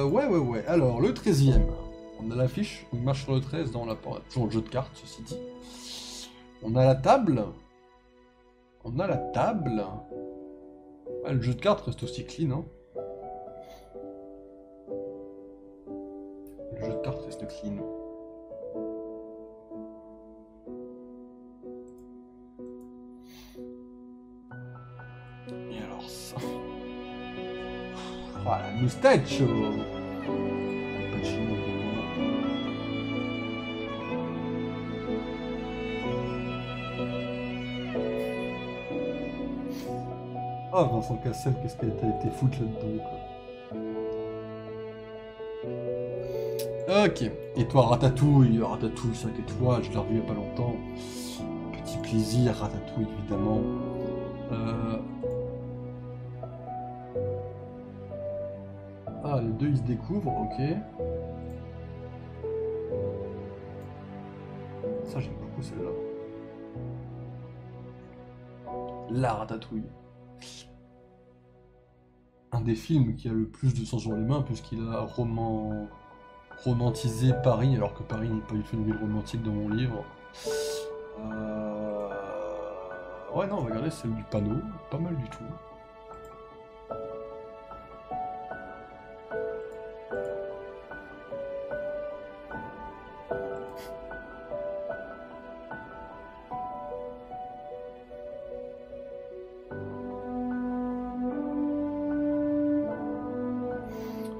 [SPEAKER 1] Ouais. Alors, le 13e. On a l'affiche, on marche sur le 13, dans la porte. Toujours le jeu de cartes, ceci dit. On a la table. Ouais, le jeu de cartes reste aussi clean, hein. Le jeu de cartes reste clean. Et alors ça... Oh, la moustache. Pacino. Ah, Vincent Cassel, qu'est-ce qu'elle a été foutre là-dedans, quoi. Ok. Et toi, Ratatouille, 5 étoiles, je l'ai revu il y a pas longtemps. Petit plaisir, Ratatouille, évidemment. Ah, les deux, ils se découvrent, ok. Ça, j'aime beaucoup celle-là. La Ratatouille. Un des films qui a le plus de sang sur les mains, puisqu'il a romantisé Paris, alors que Paris n'est pas du tout une ville romantique dans mon livre. Ouais, non, on va regarder celle du panneau, pas mal du tout.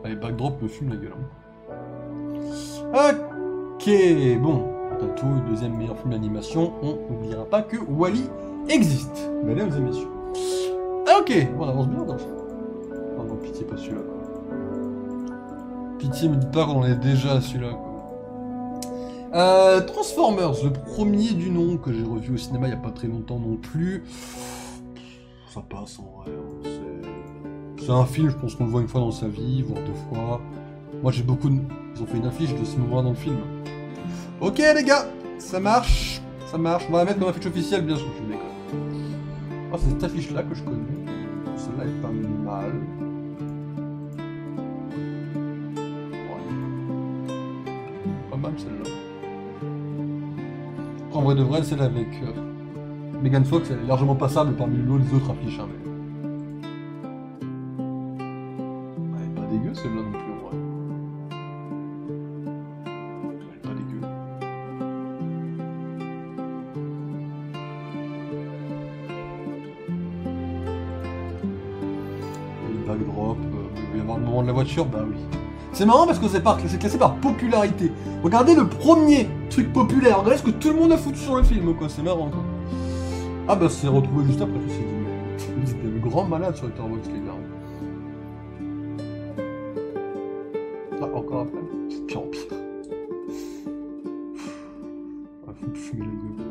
[SPEAKER 1] Allez, Backdrop me fume la gueule. Hein. Ok, bon. Ratatouille, deuxième meilleur film d'animation. On n'oubliera pas que Wall-E existe, mesdames et messieurs. Ok, bon, on avance bien dans ça. Oh non, pitié, pas celui-là. Pitié, me dites pas qu'on est déjà à celui-là. Transformers, le premier du nom que j'ai revu au cinéma il n'y a pas très longtemps non plus. Ça passe en vrai. C'est un film, je pense qu'on le voit une fois dans sa vie, voire deux fois. Moi j'ai beaucoup de... Ils ont fait une affiche de ce moment dans le film. Ok les gars, ça marche. On va la mettre comme affiche officielle, bien sûr, je déconne. Oh, c'est cette affiche-là que je connais. Celle-là est pas mal. Ouais. Pas mal celle-là. En vrai de vrai, celle avec Megan Fox, elle est largement passable parmi les autres affiches. Hein, mais... Elle est pas dégueu celle-là non plus, en vrai. Elle est pas dégueu. Et le backdrop, il va y avoir le moment de la voiture, bah oui. C'est marrant parce que c'est classé par popularité. Regardez le premier truc populaire, regardez ce que tout le monde a foutu sur le film, quoi, c'est marrant, quoi. Ah bah c'est retrouvé juste après, je me suis dit, mais c'était le grand malade sur Letterboxd, les gars. Ah, encore après, c'est pire en pire. Ah, faut me fumer la gueule.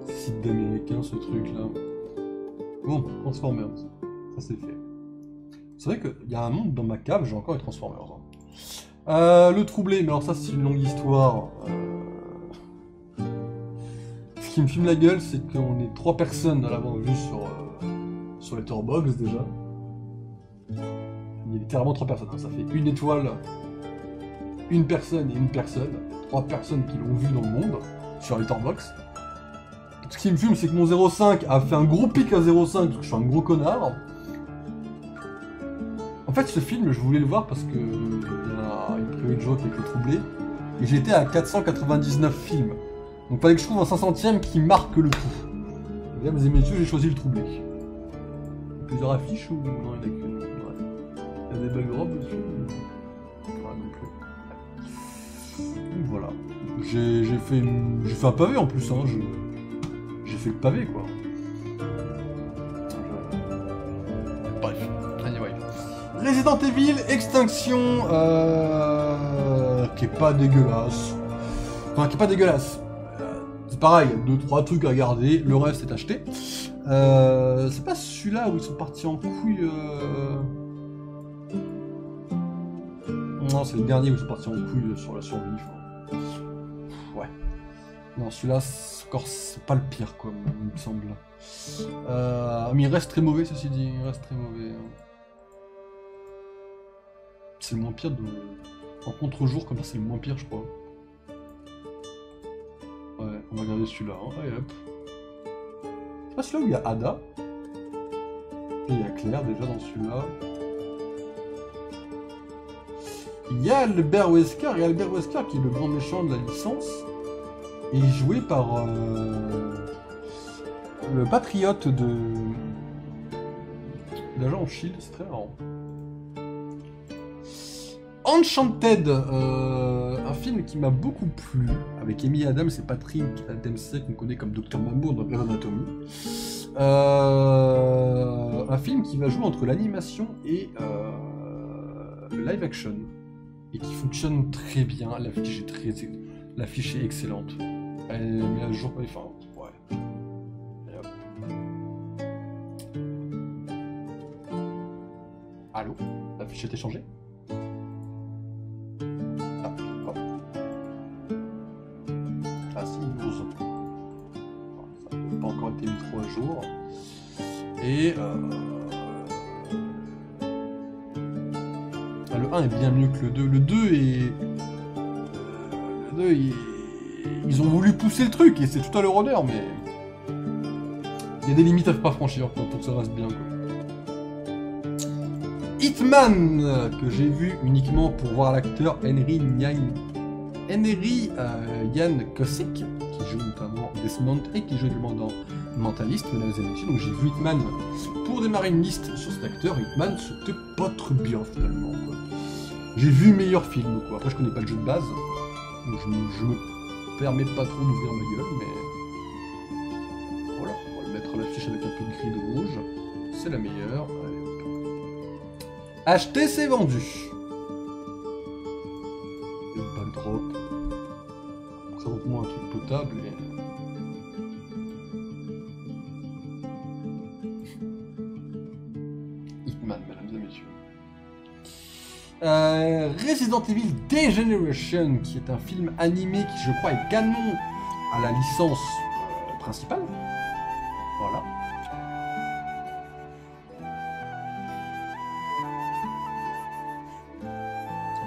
[SPEAKER 1] Site d'américain, ce truc-là. Bon, Transformers, ça c'est fait. C'est vrai qu'il y a un monde dans ma cave, j'ai encore les Transformers. Hein. Le troublé, mais alors ça c'est une longue histoire. Ce qui me fume la gueule, c'est qu'on est 3 personnes à l'avoir vu sur Letterboxd déjà. Il y a littéralement 3 personnes, hein. Ça fait 1 étoile, 1 personne et 1 personne. 3 personnes qui l'ont vu dans le monde sur Letterboxd. Ce qui me fume, c'est que mon 0,5 a fait un gros pic à 0,5 parce que je suis un gros connard. En fait, ce film, je voulais le voir parce que il y a une preview joke avec le troublé. Et j'étais à 499 films. Donc il fallait que je trouve un 500e qui marque le coup. Mesdames et messieurs, j'ai choisi le troublé. Plusieurs affiches ou non, il n'y en a qu'une. Ouais. Il y a des belles robes dessus. Ouais, non plus. Donc voilà. J'ai fait un pavé en plus, hein. J'ai fait le pavé, quoi. Bref. Anyway. Resident Evil, Extinction, qui est pas dégueulasse. Enfin, qui est pas dégueulasse. C'est pareil, il y a 2-3 trucs à garder, le reste est acheté. C'est pas celui-là où ils sont partis en couille. Non, c'est le dernier où ils sont partis en couille sur la survie. Ouais. Non, celui-là, c'est pas le pire, quoi, il me semble. Mais il reste très mauvais, ceci dit. Il reste très mauvais. C'est le moins pire de... En contre-jour, comme ça, c'est le moins pire, je crois. Ouais, on va regarder celui-là. Hein. Allez, hop. C'est pas celui-là où il y a Ada. Et il y a Claire, déjà, dans celui-là. Il y a Albert Wesker, et Albert Wesker, qui est le grand méchant de la licence, est joué par le patriote de l'agent Shield, c'est très marrant. Enchanted, un film qui m'a beaucoup plu, avec Amy Adams et Patrick Dempsey, qu'on connaît comme Dr Mamour dans Grey's Anatomy. Un film qui va jouer entre l'animation et le live action. Et qui fonctionne très bien. L'affiche est excellente. Elle est mise à jour. Enfin, ouais. Allô? L'affiche est changée? Ah, oh. Ah si, 12. Ça n'a pas encore été mis 3 jours. Et le 1 est bien mieux que le 2. Le 2 est... Ils ont voulu pousser le truc et c'est tout à leur honneur, mais... Il y a des limites à ne pas franchir pour que ça reste bien, quoi. Hitman, que j'ai vu uniquement pour voir l'acteur Henry Ian Kosick, qui joue notamment Desmond et qui joue également dans Mentalist, mesdames et messieurs. Donc j'ai vu Hitman pour démarrer une liste sur cet acteur. Hitman, c'était pas très bien finalement, quoi. J'ai vu meilleur film, quoi. Après, je connais pas le jeu de base, donc je me permets pas trop d'ouvrir ma gueule, mais voilà, on va le mettre à l'affiche avec un peu de gris et de rouge. C'est la meilleure. Allez, hop. Acheter, c'est vendu. Une backdrop. Présente-moi un truc potable et... Hitman, mesdames et messieurs. Resident Evil Degeneration, qui est un film animé qui, je crois, est canon à la licence principale. Voilà.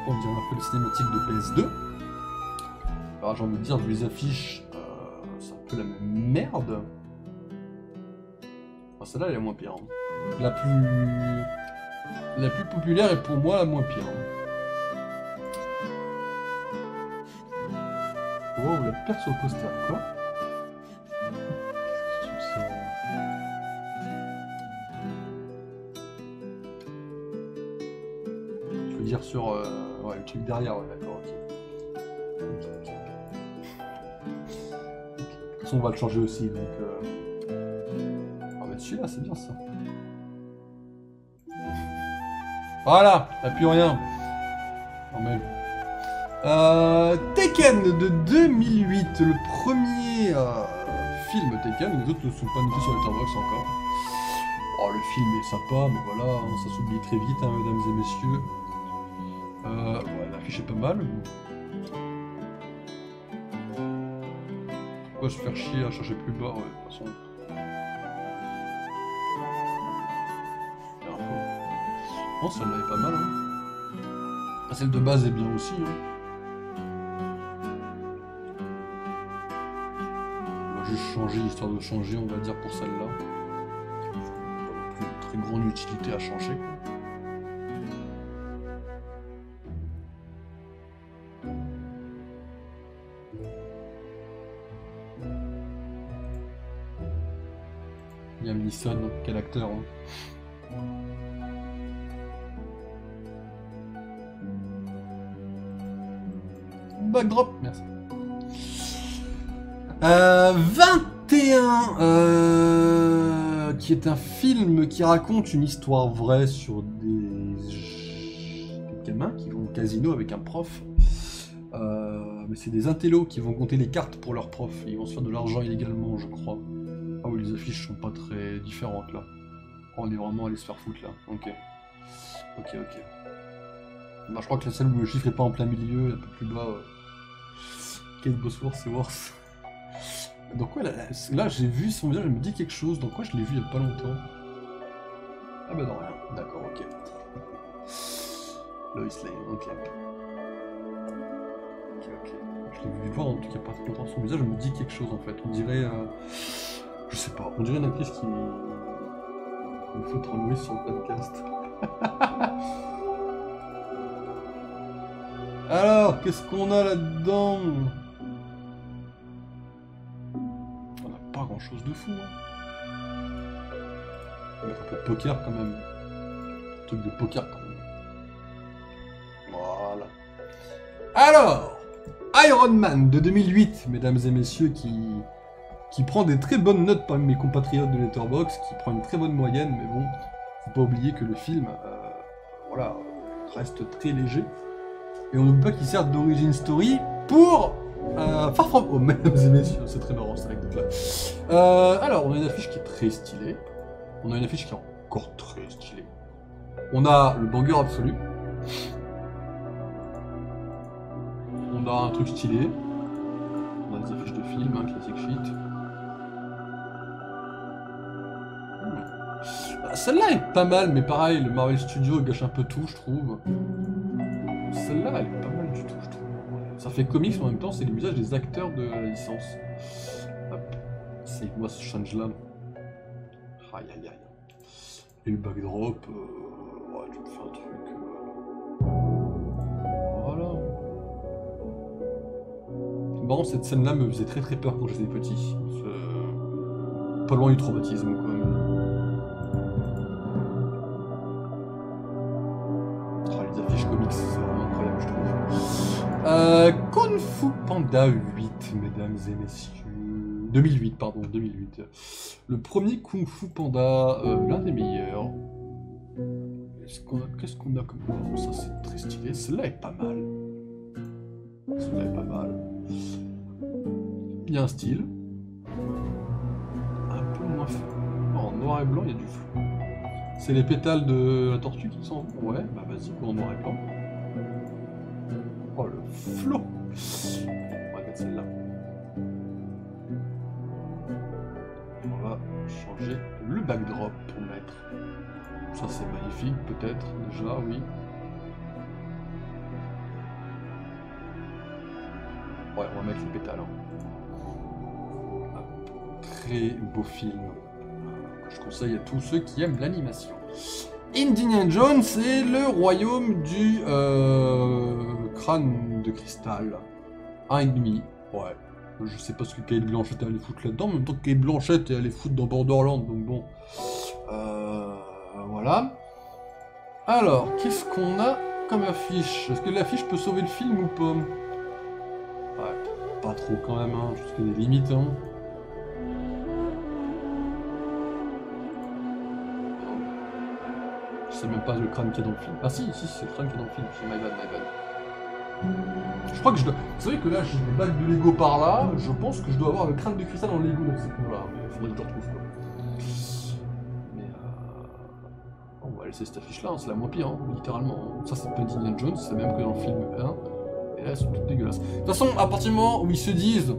[SPEAKER 1] On dirait un peu les cinématiques de PS2. Alors j'ai envie de dire, vu les affiches, c'est un peu la même merde. Enfin, celle-là, elle est moins pire. Hein. La plus populaire est pour moi la moins pire. Wow, la pire sur le poster, quoi. Je veux dire sur... ouais, le truc derrière, ouais, d'accord, ok. De toute façon, on va le changer aussi, donc... On va mettre celui-là, c'est bien ça. Voilà, t'as plus rien. Non mais... Taken de 2008, le premier film Taken, les autres ne sont pas notés sur Letterboxd encore. Oh, le film est sympa, mais voilà, hein, ça s'oublie très vite, hein, mesdames et messieurs. Ouais, l'affiche est pas mal. Pourquoi se faire chier à chercher plus bas, ouais, de toute façon. Non, celle-là est pas mal, hein. Celle de base est bien aussi, hein. On va juste changer, histoire de changer, on va dire, pour celle-là. Pas non plus une très grande utilité à changer, quoi. Liam Neeson, quel acteur, hein. Backdrop, merci. 21, qui est un film qui raconte une histoire vraie sur des gamins qui vont au casino avec un prof. Mais c'est des intellos qui vont compter les cartes pour leur prof. Ils vont se faire de l'argent illégalement, je crois. Ah oui, les affiches sont pas très différentes là. On est vraiment allé se faire foutre là. Ok. Ok. Bah, je crois que la celle où le chiffre est pas en plein milieu, un peu plus bas. Kate Bosworth, c'est worse. Dans quoi là j'ai vu son visage, elle me dit quelque chose. Dans quoi je l'ai vu il y a pas longtemps? Ah bah non, rien. D'accord, ok. Lois Lane, ok. Ok. Je l'ai vu voir en tout cas pas trop longtemps. Son visage me dit quelque chose en fait. On dirait. Je sais pas. On dirait une actrice qui me fout en Louis sur le podcast. Alors, qu'est-ce qu'on a là-dedans? On n'a pas grand-chose de fou. Hein. On va mettre un peu de poker quand même. Un truc de poker quand même. Voilà. Alors, Iron Man de 2008, mesdames et messieurs, qui prend des très bonnes notes parmi mes compatriotes de Letterboxd, qui prend une très bonne moyenne, mais bon, faut pas oublier que le film, voilà, reste très léger. Et on n'oublie pas qu'il sert d'origin story pour Far From Home, mesdames et messieurs. C'est très marrant cette anecdote-là. Alors, on a une affiche qui est très stylée. On a une affiche qui est encore très stylée. On a le banger absolu. On a un truc stylé. On a des affiches de films, un classic shit. Celle-là est pas mal, mais pareil, le Marvel Studios gâche un peu tout, je trouve. Celle-là, elle est pas mal du tout, je trouve. Ça fait comics, mais en même temps, c'est les visages des acteurs de la licence. Hop. C'est moi ce change-là. Aïe aïe aïe. Et le backdrop, ouais, tu me fais un truc. Voilà. Bon, cette scène-là me faisait très très peur quand j'étais petit. Pas loin du traumatisme, quoi. Les affiches comics, c'est vraiment incroyable, je trouve. Kung Fu Panda 8, mesdames et messieurs. 2008, pardon, 2008. Le premier Kung Fu Panda, l'un des meilleurs. Qu'est-ce qu'on a comme... Oh, ça, c'est très stylé. Celle-là est pas mal. Celle-là est pas mal. Il y a un style. Un peu moins flou. En noir et blanc, il y a du flou. C'est les pétales de la tortue qui sont... Ouais, bah vas-y, en noir et blanc. Oh, le flot. On va mettre celle-là. On va changer le backdrop pour mettre... Ça, c'est magnifique, peut-être, déjà, oui. Ouais, on va mettre les pétales. Hein. Très beau film. Je conseille à tous ceux qui aiment l'animation. Indiana Jones et le royaume du crâne de cristal. 1,5. Ouais. Je sais pas ce que Kate Blanchett est allée foutre là-dedans, mais en même temps que Kate Blanchett est allée foutre dans Borderland, donc bon. Voilà. Alors, qu'est-ce qu'on a comme affiche? Est-ce que l'affiche peut sauver le film ou pas? Ouais, pas trop quand même, hein, jusqu'à des limites, hein. C'est même pas le crâne qui est dans le film. Ah si, c'est le crâne qui est dans le film, c'est my bad. Je crois que je dois... Vous savez que là, j'ai des bagues de Lego par là, je pense que je dois avoir le crâne de cristal dans le Lego dans ce coup-là, mais il faudrait que je le retrouve, quoi. Mais on va laisser cette affiche-là, hein, c'est la moins pire, hein, littéralement. Ça, c'est pas Indiana Jones, c'est même que dans le film 1, et là, elles sont toutes dégueulasses. De toute façon, à partir du moment où ils se disent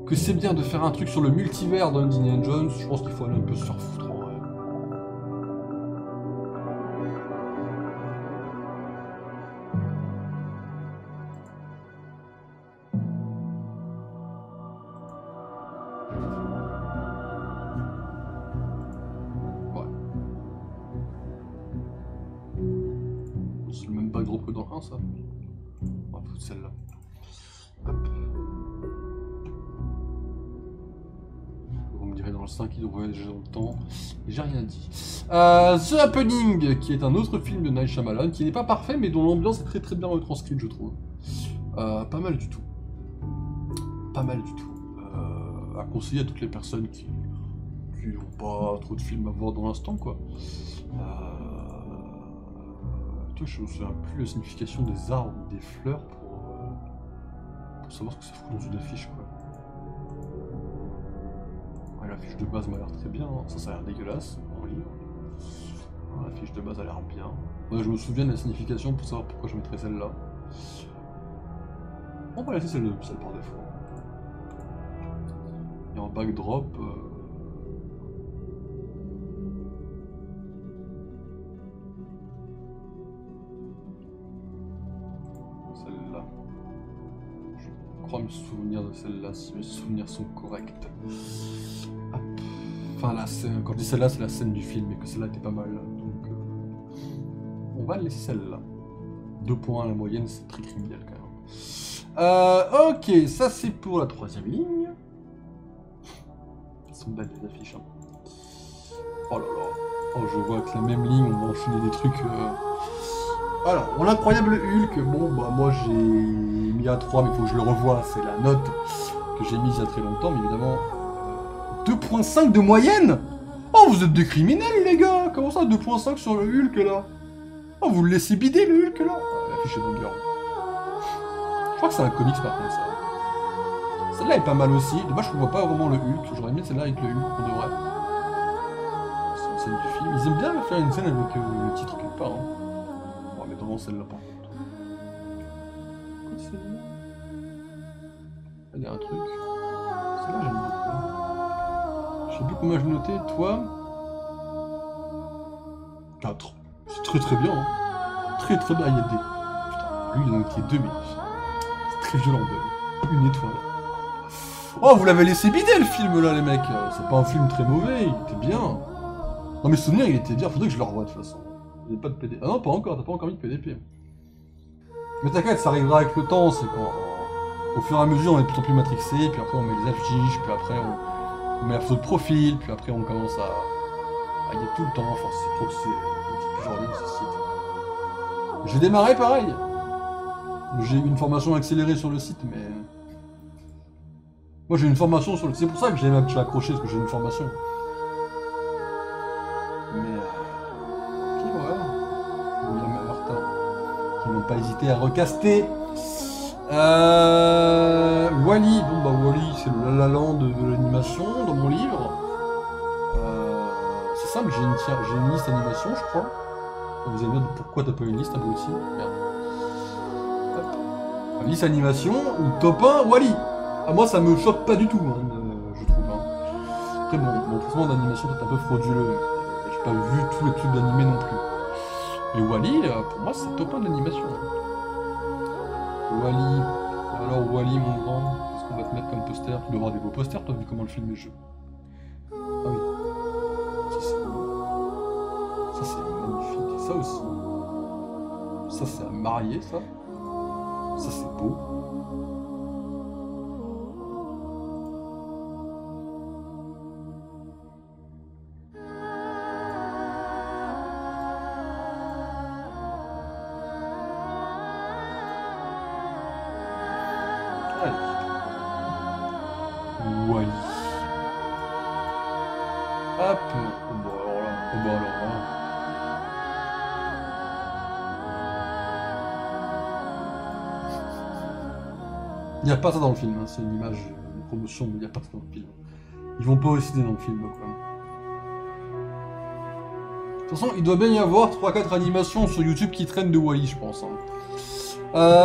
[SPEAKER 1] que c'est bien de faire un truc sur le multivers dans Indiana Jones, je pense qu'il faut aller un peu se faire foutre. Ça. On va foutre celle-là. Hop. Vous me direz dans le 5 ils ont voyagé dans le temps. J'ai rien dit. The Happening, qui est un autre film de Night Shyamalan, qui n'est pas parfait, mais dont l'ambiance est très très bien retranscrite, je trouve. Pas mal du tout. Pas mal du tout. À conseiller à toutes les personnes qui n'ont pas trop de films à voir dans l'instant, quoi. Je me souviens plus la signification des arbres ou des fleurs pour savoir ce que ça fout dans une affiche, quoi. Ouais, l'affiche de base m'a l'air très bien, hein. Ça a l'air dégueulasse, mon livre. L'affiche de base a l'air bien. Ouais, je me souviens de la signification pour savoir pourquoi je mettrais celle-là. On va laisser celle par défaut. Et en backdrop... celle-là. Je crois me souvenir de celle-là, si mes souvenirs sont corrects. Hop. Enfin, la scène, quand je dis celle-là, c'est la scène du film, et que celle-là était pas mal. Donc, on va laisser celle-là. 2 points à la moyenne, c'est très criminel quand même. Ok, ça c'est pour la 3e ligne. Elles sont belles les affiches. Hein. Oh là là. Oh, je vois que la même ligne, on va enchaîner des trucs. Alors, mon incroyable Hulk, bon, bah moi j'ai mis à 3, mais il faut que je le revoie. C'est la note que j'ai mise il y a très longtemps, mais évidemment. 2.5 de moyenne. Oh, vous êtes des criminels, les gars. Comment ça, 2.5 sur le Hulk, là? Oh, vous le laissez bider, le Hulk, là? Ah, l'affiche est longueur. Je crois que c'est un comics, par contre, ça. Celle-là est pas mal aussi. Dommage qu'on voit pas vraiment le Hulk. J'aurais mis celle-là avec le Hulk, pour de vrai. C'est une scène du film. Ils aiment bien faire une scène avec le titre quelque part. Hein. On va mettre vraiment celle-là, par contre. Quoi, celle-là? Il y a un truc. Celle-là, j'aime beaucoup. Je sais plus combien je notais, toi. 4. C'est très très bien. Hein. Très très bien. Il y a des. Putain, lui il en a noté 2, mais. C'est très violent, une étoile. Oh, vous l'avez laissé bider le film là, les mecs. C'est pas un film très mauvais, il était bien. Dans mes souvenirs, il était bien. Faudrait que je le revoie de toute façon. Il n'y a pas de PDP. Ah non, pas encore, t'as pas encore mis de PDP. Mais t'inquiète, ça arrivera avec le temps. C'est quand. Au fur et à mesure, on est de plus en plus matrixé, puis après on met les affiches, puis après on met la photo de profil, puis après on commence à y être tout le temps. Enfin, c'est trop que c'est une petite journée ce site. J'ai démarré pareil. J'ai eu une formation accélérée sur le site, mais. Moi j'ai une formation sur le site. C'est pour ça que j'ai accroché, parce que j'ai une formation. Mais. Qui voilà. William Martin. Qui n'ont pas hésité à recaster. Wall-E, bon bah Wall-E c'est le La La Land de l'animation dans mon livre. C'est simple, j'ai une liste animation je crois. Vous allez me dire pourquoi t'as pas une liste à vous aussi. Merde. Hop. Liste animation ou top 1 Wall-E. Ah, moi ça me choque pas du tout, hein, je trouve. Hein. Après bon, mon traitement d'animation est un peu frauduleux. J'ai pas vu tous les trucs d'animé non plus. Mais Wall-E, pour moi c'est top 1 de l'animation. Wall-E, alors Wall-E mon grand, qu'est-ce qu'on va te mettre comme poster? Tu dois avoir des beaux posters toi vu comment le film est jeu. Ah oui. Ça c'est beau. Ça c'est magnifique. Et ça aussi. Ça c'est à marier ça. Ça c'est beau. Wall-E. Hop. Oh bah alors là. Oh bah alors là. Il n'y a pas ça dans le film, hein. C'est une image, une promotion, mais il n'y a pas ça dans le film. Ils vont pas aussi dans le film, quoi. De toute façon, il doit bien y avoir 3-4 animations sur YouTube qui traînent de Wall-E, je pense. Hein.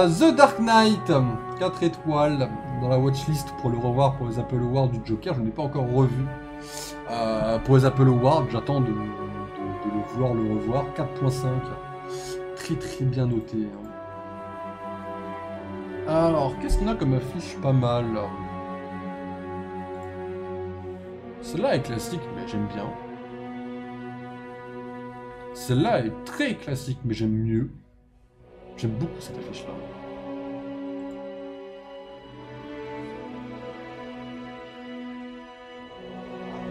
[SPEAKER 1] The Dark Knight, 4 étoiles dans la watchlist pour le revoir pour les Apple Awards du Joker. Je ne l'ai pas encore revu. Pour les Apple Awards, j'attends de le vouloir le revoir. 4.5, très très bien noté. Hein. Alors, qu'est-ce qu'on a comme affiche pas mal? Celle-là est classique, mais j'aime bien. Celle-là est très classique, mais j'aime mieux. J'aime beaucoup cette affiche-là.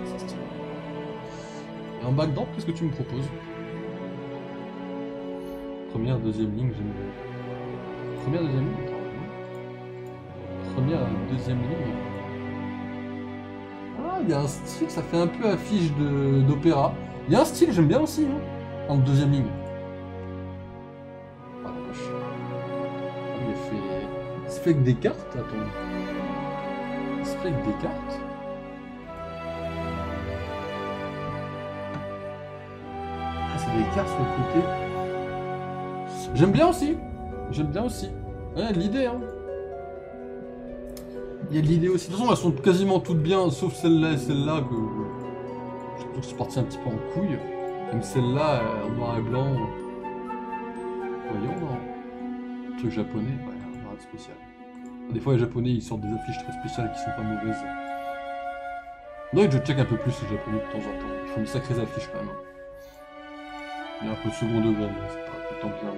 [SPEAKER 1] C'est stylé. Et en backdrop, qu'est-ce que tu me proposes? Première, deuxième ligne, j'aime bien. Première, deuxième ligne? Première, deuxième ligne. Ah, il y a un style, ça fait un peu affiche d'opéra. Il y a un style, j'aime bien aussi, hein, en deuxième ligne. Ah, la vache. Ah, il est fait... C'est fait avec des cartes? Attends. C'est fait avec des cartes? Ah, c'est des cartes sur le côté. J'aime bien aussi. J'aime bien aussi. Ouais, l'idée, hein. Il y a de l'idée aussi. De toute façon, elles sont quasiment toutes bien, sauf celle-là et celle-là que je suis parti un petit peu en couille. Même celle-là, en noir et blanc. Voyons, non. Truc japonais, ouais, rien de spécial. Des fois, les japonais, ils sortent des affiches très spéciales qui sont pas mauvaises. Non, je check un peu plus les japonais de temps en temps. Ils font de sacrées affiches quand même. Il y a un peu de second degré, mais c'est pas tout le temps bien.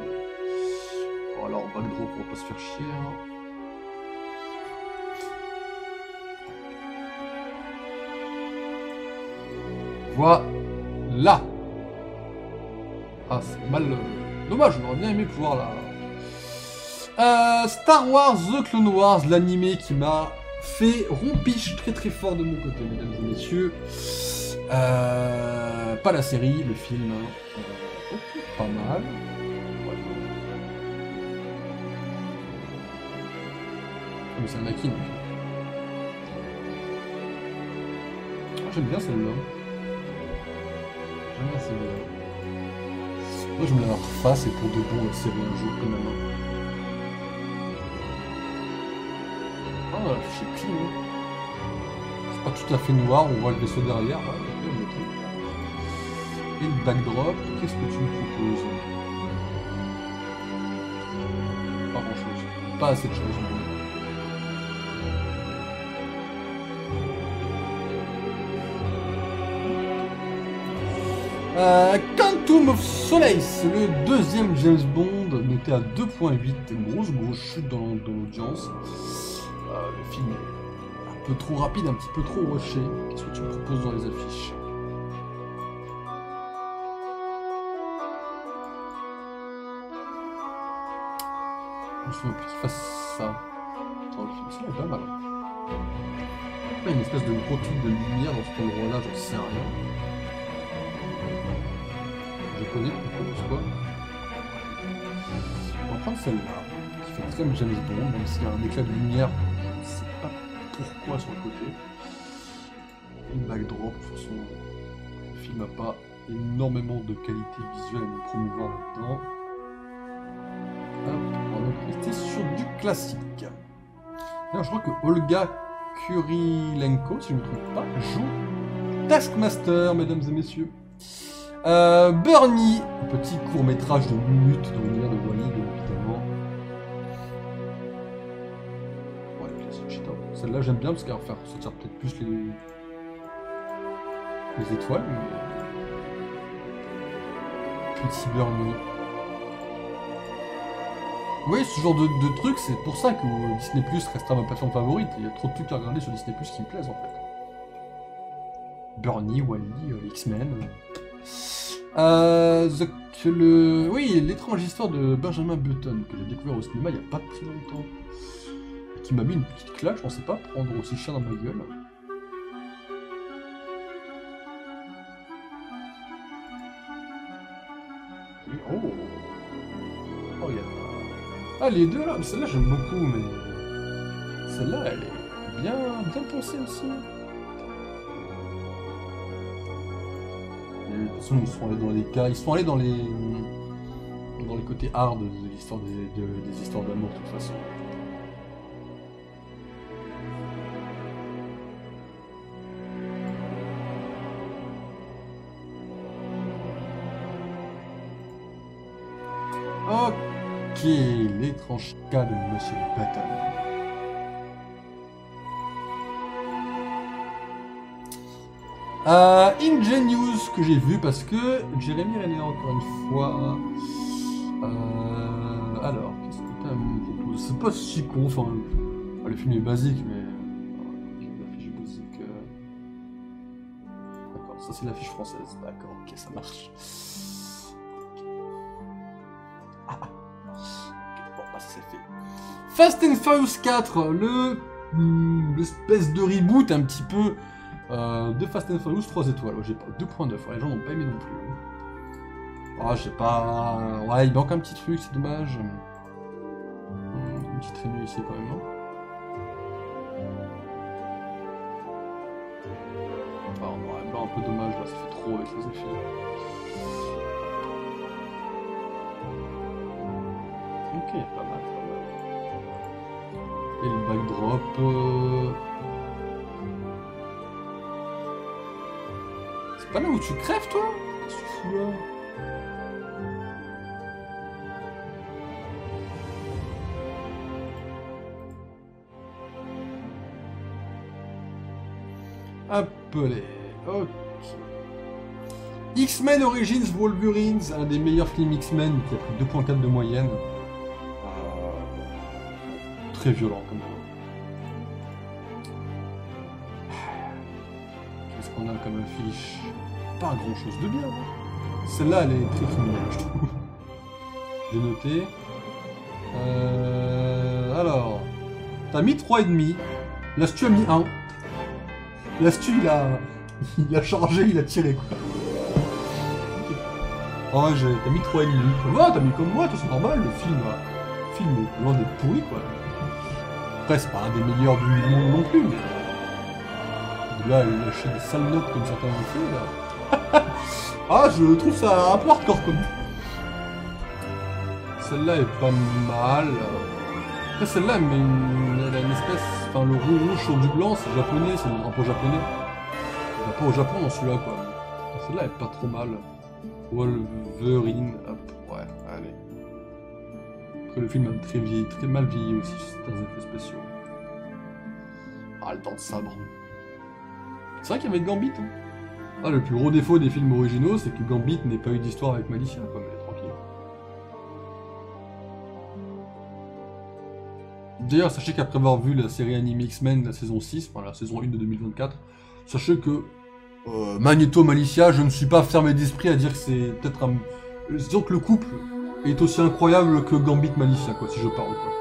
[SPEAKER 1] Bon, alors, backdrop, on va pas se faire chier. Hein. Voilà. Ah, c'est mal. Dommage, j'aurais bien aimé pouvoir la. Star Wars The Clone Wars, l'animé qui m'a fait rompiche très très fort de mon côté, mesdames et messieurs. Pas la série, le film. Okay, pas mal. Ouais. Mais c'est Anakin. J'aime bien celle-là. J'aime bien celle-là. Moi je me la refasse et pour de bon la série un jour quand même. Ah, c'est clean. Hein. C'est pas tout à fait noir, on voit le vaisseau derrière. Hein, et le backdrop, qu'est-ce que tu me proposes? Pas grand chose. Pas assez de choses. Quantum of Solace, le deuxième James Bond, noté à 2.8, grosse chute dans l'audience. Le film est un peu trop rapide, un petit peu trop rushé. Qu'est-ce que tu me proposes dans les affiches? Je me souviens plus qu'il fasse ça dans le film, ça est pas mal. Il y a une espèce de gros truc de lumière dans cet endroit-là, j'en sais rien. Je connais, on propose quoi? On va prendre celle-là, qui fait très James Bond, même s'il y a un éclat de lumière, je ne sais pas pourquoi sur le côté. Une backdrop, de toute façon, le film n'a pas énormément de qualité visuelle à nous promouvoir là-dedans. Hop, on va rester sur du classique. Alors, je crois que Olga Kurilenko, si je ne me trompe pas, joue Taskmaster, mesdames et messieurs. Bernie, petit court-métrage de minutes dans l'univers de Wally, évidemment. Ouais, classique, celle-là j'aime bien parce qu'elle va faire sortir peut-être plus les étoiles. Mais... Petit Bernie. Oui, ce genre de truc, c'est pour ça que Disney Plus restera ma plateforme favorite. Il y a trop de trucs à regarder sur Disney Plus qui me plaisent en fait. Bernie, Wally, X-Men. Oui, l'étrange histoire de Benjamin Button, que j'ai découvert au cinéma il n'y a pas très longtemps. Et qui m'a mis une petite claque, je pensais pas prendre aussi cher dans ma gueule. Et oh, regarde. Ah, les deux là, celle-là j'aime beaucoup, mais celle-là elle est bien pensée aussi. De toute façon, ils sont allés dans les cas, ils sont allés dans les côtés hard de l'histoire des histoires d'amour de toute façon. Ok, l'étrange cas de Monsieur Button. Ingenious que j'ai vu parce que Jérémy René encore une fois. Alors, qu'est-ce que t'as à me proposer? C'est pas si con, enfin, le film est basique, mais l'affiche basique. D'accord, ça c'est l'affiche française. D'accord, ok, ça marche. Ah. Bon, bah ça c'est fait. Fast and Furious 4, l'espèce de reboot un petit peu. De Fast and Furious 3 étoiles, j'ai pas 2.9, les gens n'ont pas aimé non plus. Ah, j'ai pas... Ouais, il manque un petit truc, c'est dommage. Une petite réunion ici quand même, non? Ah, ouais, un peu dommage, là, ça fait trop avec les effets. Ok, pas mal, pas mal. Et le backdrop... C'est pas là où tu crèves, toi? Qu'est-ce que tu fous là? Appelé. Ok. X-Men Origins Wolverine, un des meilleurs films X-Men qui a pris 2.4 de moyenne. Très violent comme ça. Qu'est-ce qu'on a comme affiche? Pas grand chose de bien. Celle-là, elle est très criminelle, je trouve. J'ai noté. Alors. T'as mis 3,5. L'Astu a mis 1. L'Astu, il a chargé, il a tiré, quoi. Ah ouais, t'as mis 3,5. Ouais, t'as mis comme moi, tout c'est normal, le film est loin d'être pourri, quoi. Après, c'est pas un des meilleurs du monde non plus, mais... De là, il lâcher des sales notes comme certains l'ont fait, là. Ah, je trouve ça un peu hardcore, comme... Celle-là est pas mal. Après, celle-là, elle a une espèce... Enfin, le rouge sur du blanc, c'est japonais, c'est le drapeau japonais. Il n'y a pas au Japon dans celui-là, quoi. Celle-là est pas trop mal. Wolverine, hop, ouais, allez. Après, le film a très mal vieilli aussi, certains effets spéciaux. Ah, le dent de sabre. C'est vrai qu'il y avait Gambit, hein. Ah, le plus gros défaut des films originaux, c'est que Gambit n'ait pas eu d'histoire avec Malicia, quoi, mais tranquille. D'ailleurs, sachez qu'après avoir vu la série animée X-Men, la saison 6, enfin la saison 1 de 2024, sachez que Magneto Malicia, je ne suis pas fermé d'esprit à dire que c'est peut-être un... Disons que le couple est aussi incroyable que Gambit Malicia, quoi, si je parle, quoi.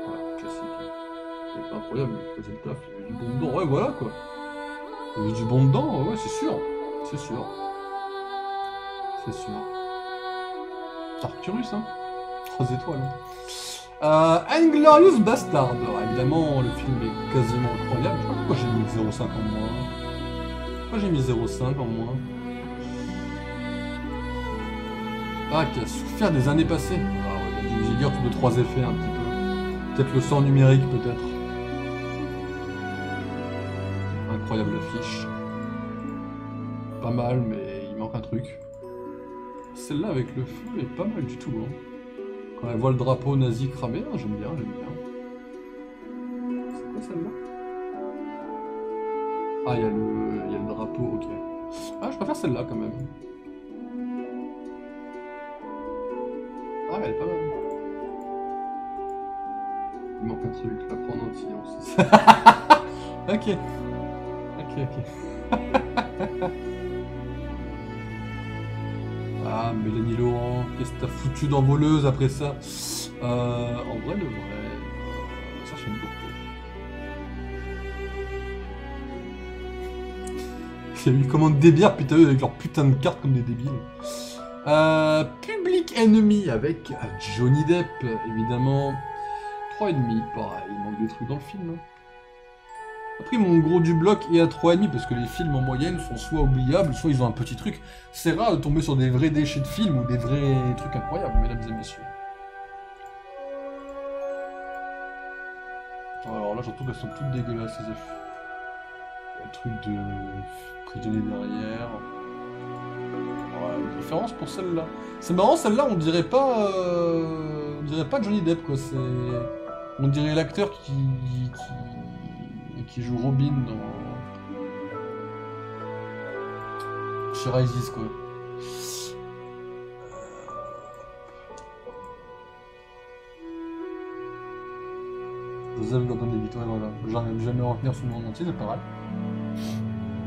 [SPEAKER 1] Ouais, classique. C'est incroyable, il faisait le taf, il y avait du bon dedans, ouais, voilà, quoi. Il y avait du bon dedans, ouais, c'est sûr. C'est sûr. C'est sûr. Arcturus, hein. 3 étoiles. Inglourious Bastard. Alors, évidemment, le film est quasiment incroyable. Je sais pas pourquoi j'ai mis 0,5 en moins. Pourquoi j'ai mis 0,5 en moins? Ah, qui a souffert des années passées. Ah ouais, il y a dû dire tous 2-3 effets un petit peu. Peut-être le sang numérique, peut-être. Incroyable affiche. Pas mal, mais il manque un truc. Celle-là avec le feu est pas mal du tout, hein. Quand elle voit le drapeau nazi cramé, hein, j'aime bien, j'aime bien. C'est quoi celle-là? Ah, il y a le drapeau, ok. Ah, je préfère celle-là quand même. Ah, elle est pas mal. Il manque un truc, la prendre entière aussi. Ok. Ok. Ah, Mélanie Laurent, qu'est-ce que t'as foutu dans Voleuse après ça? En vrai, le vrai... ça, j'aime beaucoup. Il y a eu une commande des bières, putain, eux, avec leurs putains de cartes comme des débiles. Public Enemy avec Johnny Depp, évidemment. 3,5, pareil, il manque des trucs dans le film. Hein. Après, mon gros du bloc est à 3,5 parce que les films en moyenne sont soit oubliables, soit ils ont un petit truc. C'est rare de tomber sur des vrais déchets de films ou des vrais trucs incroyables, mesdames et messieurs. Alors là, j'entends qu'elles sont toutes dégueulasses, ces affaires. Il y a le truc de prisonnier derrière. Ouais, une préférence pour celle-là. C'est marrant, celle-là, on dirait pas Johnny Depp, quoi. C'est... On dirait l'acteur qui joue Robin dans... chez Rises, quoi. Joseph Gordon-Levitt, ouais, voilà. J'arrive jamais à retenir son nom en entier, c'est pas grave.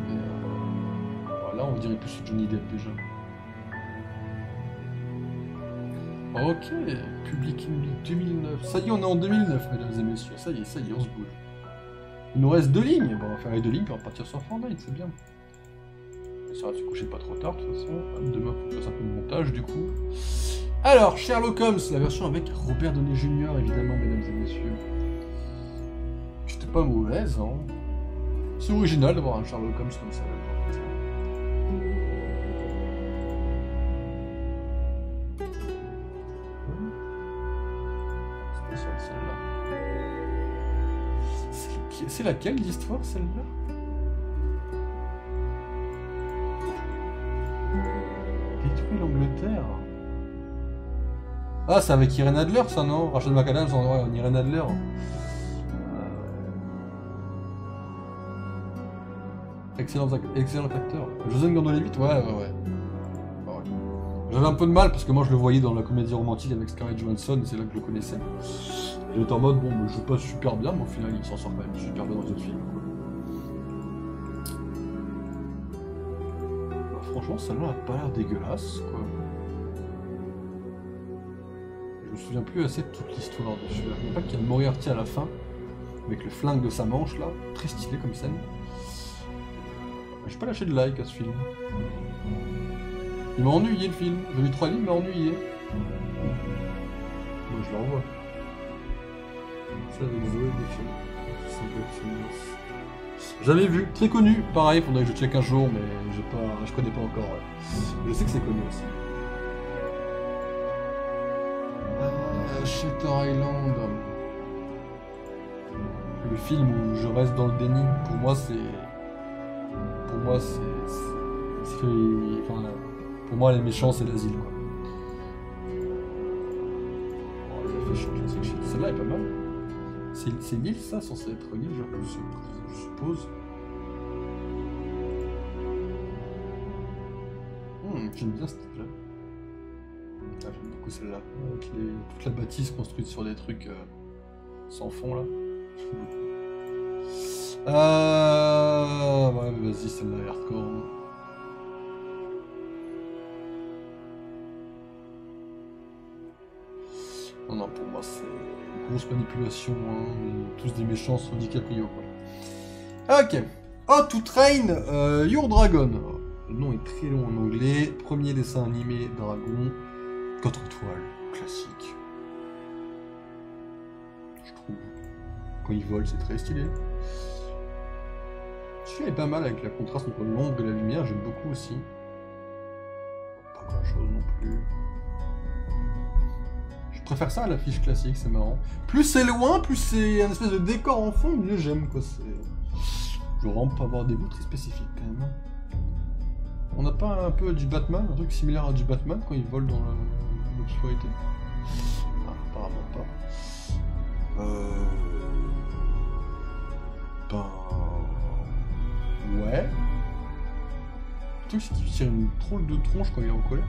[SPEAKER 1] Mais voilà, on dirait plus Johnny Depp déjà. Ok, Public Enemy 2009. Ça y est, on est en 2009, mesdames et messieurs. Ça y est, on se bouge. Il nous reste 2 lignes. Bon, on va faire les 2 lignes puis on va partir sur Fortnite, c'est bien. Ça va se coucher pas trop tard, de toute façon. Demain, faut que je fasse un peu de montage, du coup. Alors, Sherlock Holmes, la version avec Robert Downey Jr., évidemment, mesdames et messieurs. C'était pas mauvaise, hein. C'est original d'avoir un Sherlock Holmes comme ça. C'est celle-là. C'est laquelle l'histoire, celle-là? Détruit l'Angleterre. Ah, c'est avec Irene Adler, ça, non? Rachel McAdams en Irene Adler. Excellent acteur. Joseph Gordon-Levitt, ouais. J'avais un peu de mal parce que moi je le voyais dans la comédie romantique avec Scarlett Johansson, et c'est là que je le connaissais. J'étais en mode, bon, je joue pas super bien, mais au final il s'en sort quand même super bien dans les autres films. Bah, franchement, celle-là a pas l'air dégueulasse, quoi. Je me souviens plus assez de toute l'histoire de celui-là. Je ne sais pas qu'il y a Moriarty à la fin, avec le flingue de sa manche là, très stylé comme scène. J'ai pas lâché de like à ce film. Il m'a ennuyé le film. J'ai vu 3 lignes, il m'a ennuyé. Moi je le revois. C'est avec Zoé Deschanel. J'avais vu, très connu. Pareil, faudrait que je check un jour, mais je connais pas encore. Ouais. Je sais que c'est connu aussi. Shutter Island. Le film où je reste dans le déni. Pour moi, c'est. Enfin, pour moi, les méchants, c'est l'asile, quoi. Oh, les affiches, celle-là est pas mal. C'est Lille, ça, censé être Lille, je suppose. J'aime bien cette là. Ah, j'aime beaucoup celle-là. Avec toute la bâtisse construite sur des trucs sans fond, là. Ouais, mais vas-y, celle-là est hardcore. Non, pour moi, c'est une grosse manipulation. Hein, tous des méchants sur DiCaprio, quoi. Ok. Oh, to Train Your Dragon. Le nom est très long en anglais. Premier dessin animé Dragon. 4 étoiles. Classique. Je trouve. Quand il vole, c'est très stylé. Celui-là est pas mal avec la contraste entre l'ombre et la lumière, j'aime beaucoup aussi. Pas grand chose non plus. Je préfère ça à l'affiche classique, c'est marrant. Plus c'est loin, plus c'est un espèce de décor en fond, mieux j'aime, quoi. Je veux vraiment pas avoir des goûts très spécifiques quand même. On n'a pas un peu du Batman, un truc similaire à du Batman quand il vole dans l'obscurité? Ah, apparemment pas. Ouais. Le truc c'est qu'il tire une drôle de tronche quand il est en colère.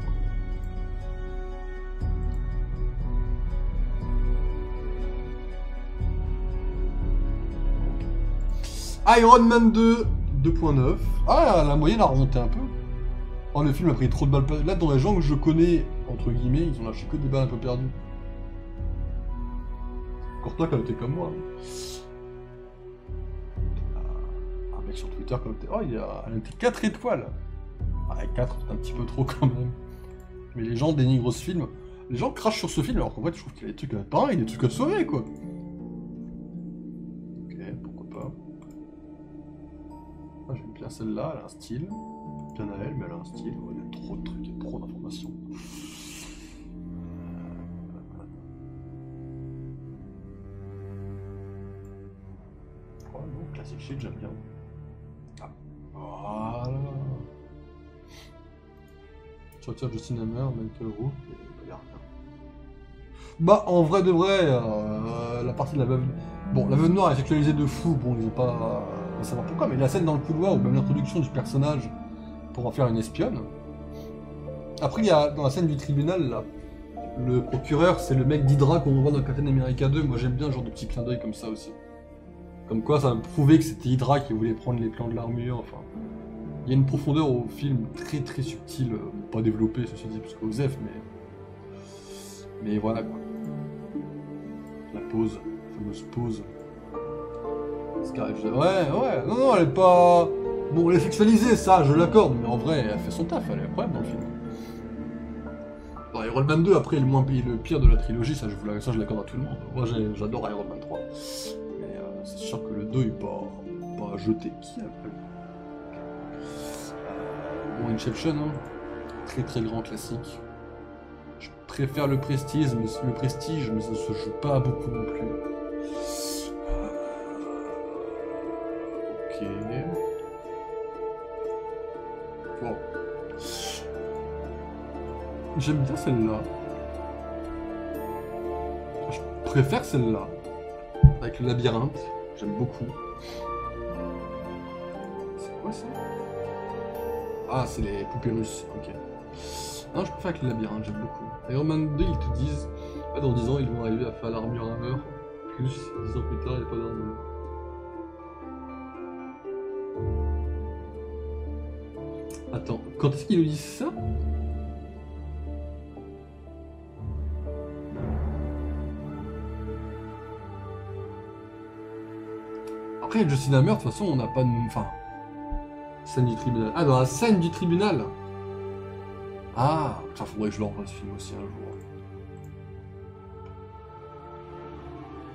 [SPEAKER 1] Iron Man 2, 2.9. Ah, la moyenne a remonté un peu. Oh, le film a pris trop de balles. Là, dans les gens que je connais, entre guillemets, ils ont lâché que des balles un peu perdues. Encore toi, quand t'es comme moi. Sur Twitter comme oh elle a été 4 étoiles. Ah, 4 c'est un petit peu trop quand même. Mais les gens dénigrent ce film. Les gens crachent sur ce film alors qu'en fait je trouve qu'il y a des trucs pareil, des trucs à sauver quoi. Ok, pourquoi pas. Moi j'aime bien celle-là, elle a un style. Bien à elle, mais elle a un style. Ouais, il y a trop de trucs, il y a trop d'informations. Ouais, non, classique shit, j'aime bien. Voilà. Tu retires Justin Hammer, Michael Rook, et il y a rien. Bah, en vrai de vrai, la partie de la veuve... Bon, la veuve noire est sexualisée de fou, bon, ils ont pas... à savoir pourquoi, mais la scène dans le couloir, ou même l'introduction du personnage pour en faire une espionne. Après, il y a, dans la scène du tribunal, là, le procureur, c'est le mec d'Hydra qu'on voit dans Captain America 2, moi j'aime bien ce genre de petit clin d'œil comme ça aussi. Comme quoi, ça me prouvait que c'était Hydra qui voulait prendre les plans de l'armure, enfin... Il y a une profondeur au film très très subtile, pas développée, ceci dit, parce qu'Osef, mais voilà quoi. La pause, la fameuse pause. Scarlett, ouais, non, elle est pas... Bon, elle est sexualisée, ça, je l'accorde, mais en vrai, elle fait son taf, elle est incroyable dans le film. Bon, Iron Man 2, après, est le pire de la trilogie, ça je l'accorde à tout le monde. Moi, j'adore Iron Man 3. Mais c'est sûr que le 2 est pas à jeter. Qui a fait bon, Inception, hein. Très très grand classique. Je préfère le Prestige, mais ça se joue pas beaucoup non plus. Ok. Bon. J'aime bien celle-là. Je préfère celle-là. Avec le labyrinthe. J'aime beaucoup. C'est quoi ça? Ah, c'est les poupées russes. Ok. Non, je préfère avec le labyrinthe, j'aime beaucoup. Iron Man 2, ils te disent, dans 10 ans, ils vont arriver à faire l'armure Hammer. Plus, 10 ans plus tard, il n'y a pas d'armure. Attends, quand est-ce qu'ils nous disent ça? Après, Justin Hammer, de toute façon, on n'a pas de... Enfin... Scène du tribunal. Ah, dans la scène du tribunal. Ah, ça faudrait que je le revoie ce film aussi un jour.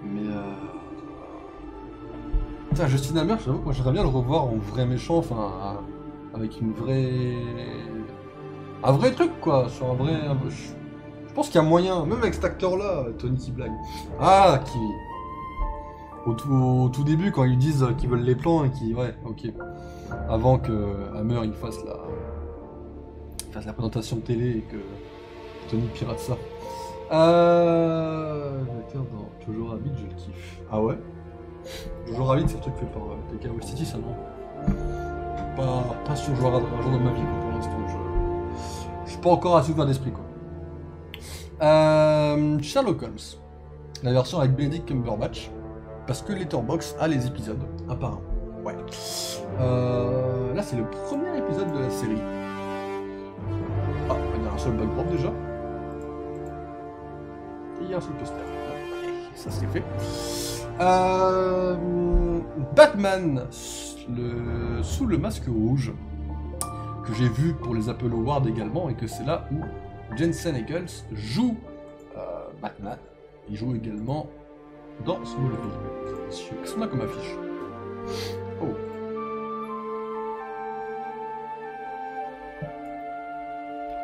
[SPEAKER 1] Mais Putain, Justin Hammer, j'avoue que moi j'aimerais bien le revoir en vrai méchant, enfin, avec une vraie... Un vrai truc, quoi, sur un vrai... Je pense qu'il y a moyen, même avec cet acteur-là, Tony qui blague. Ah, qui... Au tout début, quand ils disent qu'ils veulent les plans et qui... Ouais, ok. Avant que Hammer, il fasse la présentation de télé et que Tony pirate ça. L'acteur dans Jojo Rabbit, je le kiffe. Ah ouais? Jojo Rabbit, c'est le truc fait par Taika Waititi, ça non? Pas sur Jojo Rabbit, un jour de ma vie, quoi, pour l'instant. Je suis pas encore assez ouvert d'esprit, quoi. Sherlock Holmes. La version avec Benedict Cumberbatch. Parce que Letterboxd a les épisodes, un par un. Ouais. Là, c'est le premier épisode de la série. Ah, il y a un seul backdrop déjà. Et il y a un seul poster. Ça, c'est fait. Batman, sous le masque rouge, que j'ai vu pour les Apple Awards également, et que c'est là où Jensen Ackles joue Batman. Il joue également dans Smallville. Qu'est-ce qu'on a comme affiche? Oh.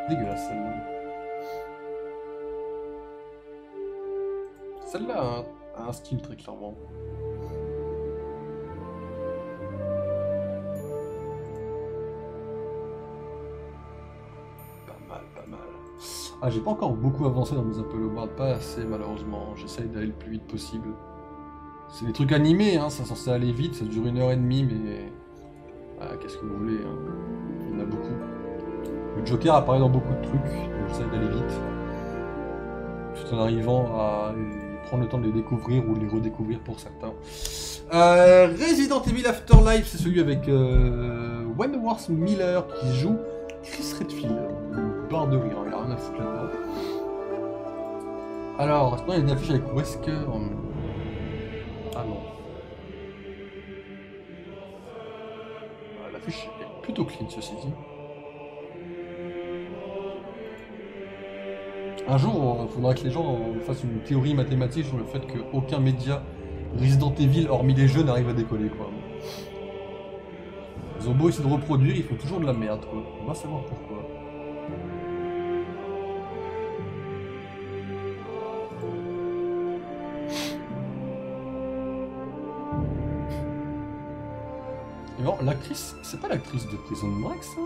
[SPEAKER 1] Dégueulasse celle-là. Celle-là a un style très clairement. Pas mal. Ah, j'ai pas encore beaucoup avancé dans mes Apple Awards, pas assez malheureusement. J'essaye d'aller le plus vite possible. C'est des trucs animés, hein, c'est censé aller vite, ça dure 1h30, mais... Ah, qu'est-ce que vous voulez, hein. Il y en a beaucoup. Le Joker apparaît dans beaucoup de trucs, donc j'essaie d'aller vite. Tout en arrivant à prendre le temps de les découvrir ou de les redécouvrir pour certains. Resident Evil Afterlife, c'est celui avec Wentworth Miller qui joue Chris Redfield. Barre de rire, il a rien à foutre là-dedans. Alors, maintenant il y a une affiche avec Wesker. Ah non. L'affiche est plutôt clean, ceci dit. Un jour, il faudra que les gens fassent une théorie mathématique sur le fait qu'aucun média Resident Evil, hormis les jeux, n'arrive à décoller, quoi. Ils ont beau essayer de reproduire, ils font toujours de la merde, quoi. On va savoir pourquoi. Et bon, l'actrice, c'est pas l'actrice de Prison Break, ça?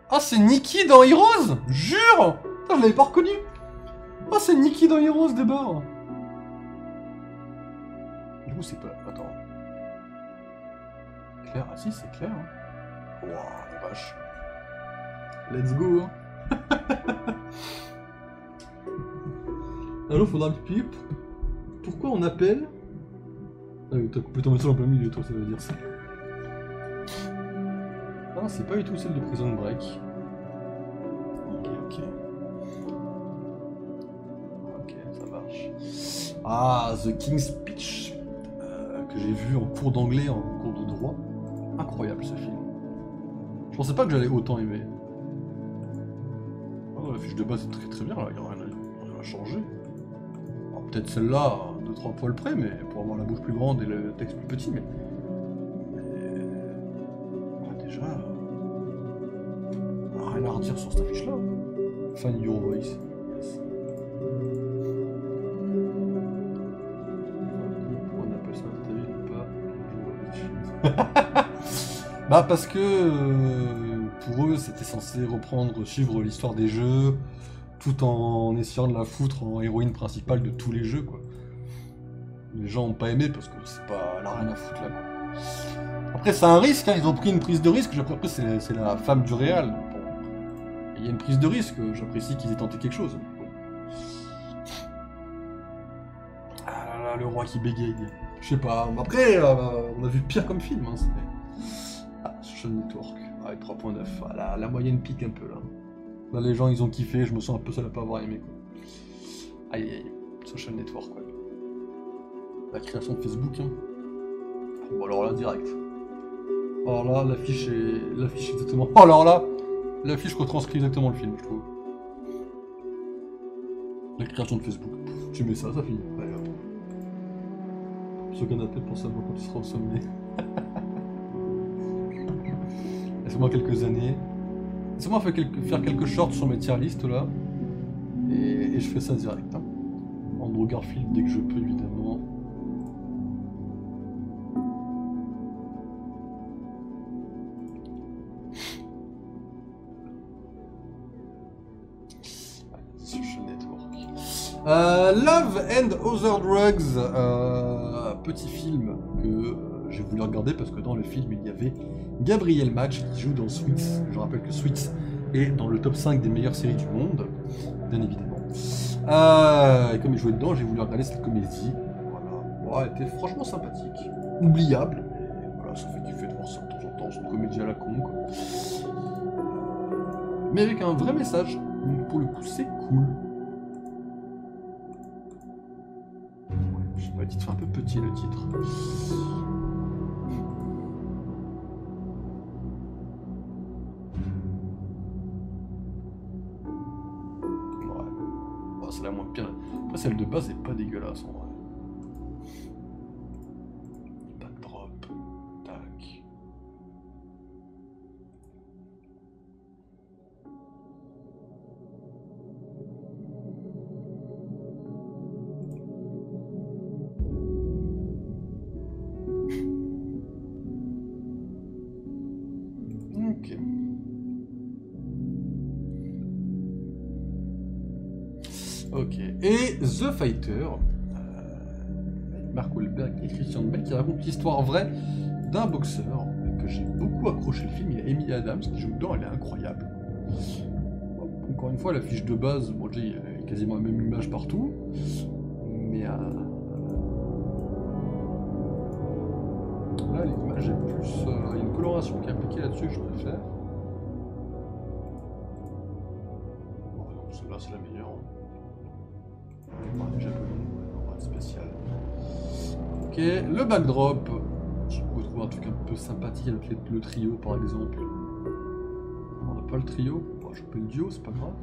[SPEAKER 1] Ah, c'est Nikki dans Heroes! Jure! Putain, je l'avais pas reconnu! Oh, c'est Nikki dans Heroes, des barres! Du coup, c'est pas... Attends. Claire? Ah si, c'est Claire. Hein. Wow, la vache. Let's go, hein. Alors, faudra piper. Pourquoi on appelle... Ah oui, t'as coupé ton message en plein milieu, toi, ça veut dire ça. Ah, c'est pas du tout celle de Prison Break. Ok. Ok, ça marche. Ah, The King's Speech, que j'ai vu en cours d'anglais, en cours de droit. Incroyable ce film. Je pensais pas que j'allais autant aimer. Oh, la fiche de base est très très bien, là, il n'y a rien à changer. Peut-être celle-là, 2-3 poils près, mais pour avoir la bouche plus grande et le texte plus petit, mais... déjà... rien à redire sur cette affiche-là. Find Your Voice. Yes. Bah parce que pour eux c'était censé suivre l'histoire des jeux, tout en essayant de la foutre en héroïne principale de tous les jeux quoi. Les gens ont pas aimé parce que c'est pas. Elle a rien à foutre là quoi. Après c'est un risque, hein, ils ont pris une prise de risque, après c'est la femme du réal. Bon. Il y a une prise de risque, j'apprécie qu'ils aient tenté quelque chose. Bon. Ah là là, le roi qui bégaye. Je sais pas, après on a vu pire comme film. Hein, ah, Social Network, avec 3.9, ah, la moyenne pique un peu là. Là les gens ils ont kiffé, je me sens un peu seul à pas avoir aimé quoi. Aïe aïe, Social Network quoi. La création de Facebook, hein. Bon alors là direct. Alors là l'affiche exactement. Oh alors là l'affiche retranscrit exactement le film je trouve. La création de Facebook. Tu mets ça finit. Allez hop. Ce canapé pour savoir quand tu seras au sommet. Laisse-moi quelques années. Laisse-moi faire quelques shorts sur mes tier list là. Et je fais ça direct. Hein. Andrew Garfield dès que je peux évidemment. Social Network. Love and Other Drugs. Petit film que j'ai voulu regarder parce que dans le film il y avait Gabriel Match qui joue dans Suits. Je rappelle que Suits est dans le top 5 des meilleures séries du monde, bien évidemment. Et comme il jouait dedans, j'ai voulu regarder cette comédie. Voilà. Ouais, elle était franchement sympathique, oubliable. Et voilà, ça fait kiffer de voir ça de temps en temps, c'est une comédie à la con. Quoi. Mais avec un vrai message. Donc pour le coup, c'est cool. Ouais, je sais pas, le titre fait un peu petit le titre. C'est la moins pire. Après, celle de base est pas dégueulasse en vrai. Backdrop. Tac. Ok. Ok. Et The Fighter, Mark Wahlberg et Christian Bale, qui raconte l'histoire vraie d'un boxeur que j'ai beaucoup accroché le film. Il y a Amy Adams qui joue dedans, elle est incroyable. Bon, encore une fois, la fiche de base, bon, il y a quasiment la même image partout, mais là, l'image est plus. Il y a une coloration qui est appliquée là-dessus que je préfère. Bon, celle-là, c'est la meilleure. Déjà peu long, ouais, spécial. Ok, le backdrop. Je peux trouver un truc un peu sympathique avec le trio par exemple. On n'a pas le trio, on va choper le duo, c'est pas grave.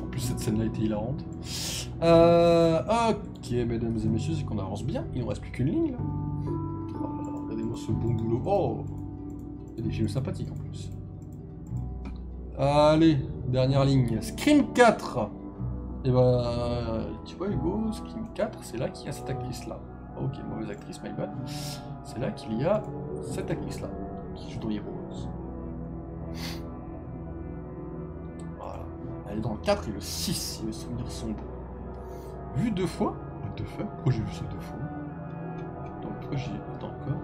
[SPEAKER 1] En plus cette scène là était hilarante. Ok mesdames et messieurs, c'est qu'on avance bien, il ne reste plus qu'une ligne là. Oh, regardez-moi ce bon boulot. Oh, il y a des films sympathiques en plus. Allez, dernière ligne. Scream 4. Et bah, tu vois Hugo, Scream 4, c'est là qu'il y a cette actrice-là. Ok, mauvaise actrice, my bad. C'est là qu'il y a cette actrice-là, qui joue dans Heroes. Voilà. Elle est dans le 4 et le 6, si mes souvenirs sont bons. Vu 2 fois. What the fuck? Pourquoi j'ai vu ça 2 fois? Donc, pourquoi j'y ai pas encore?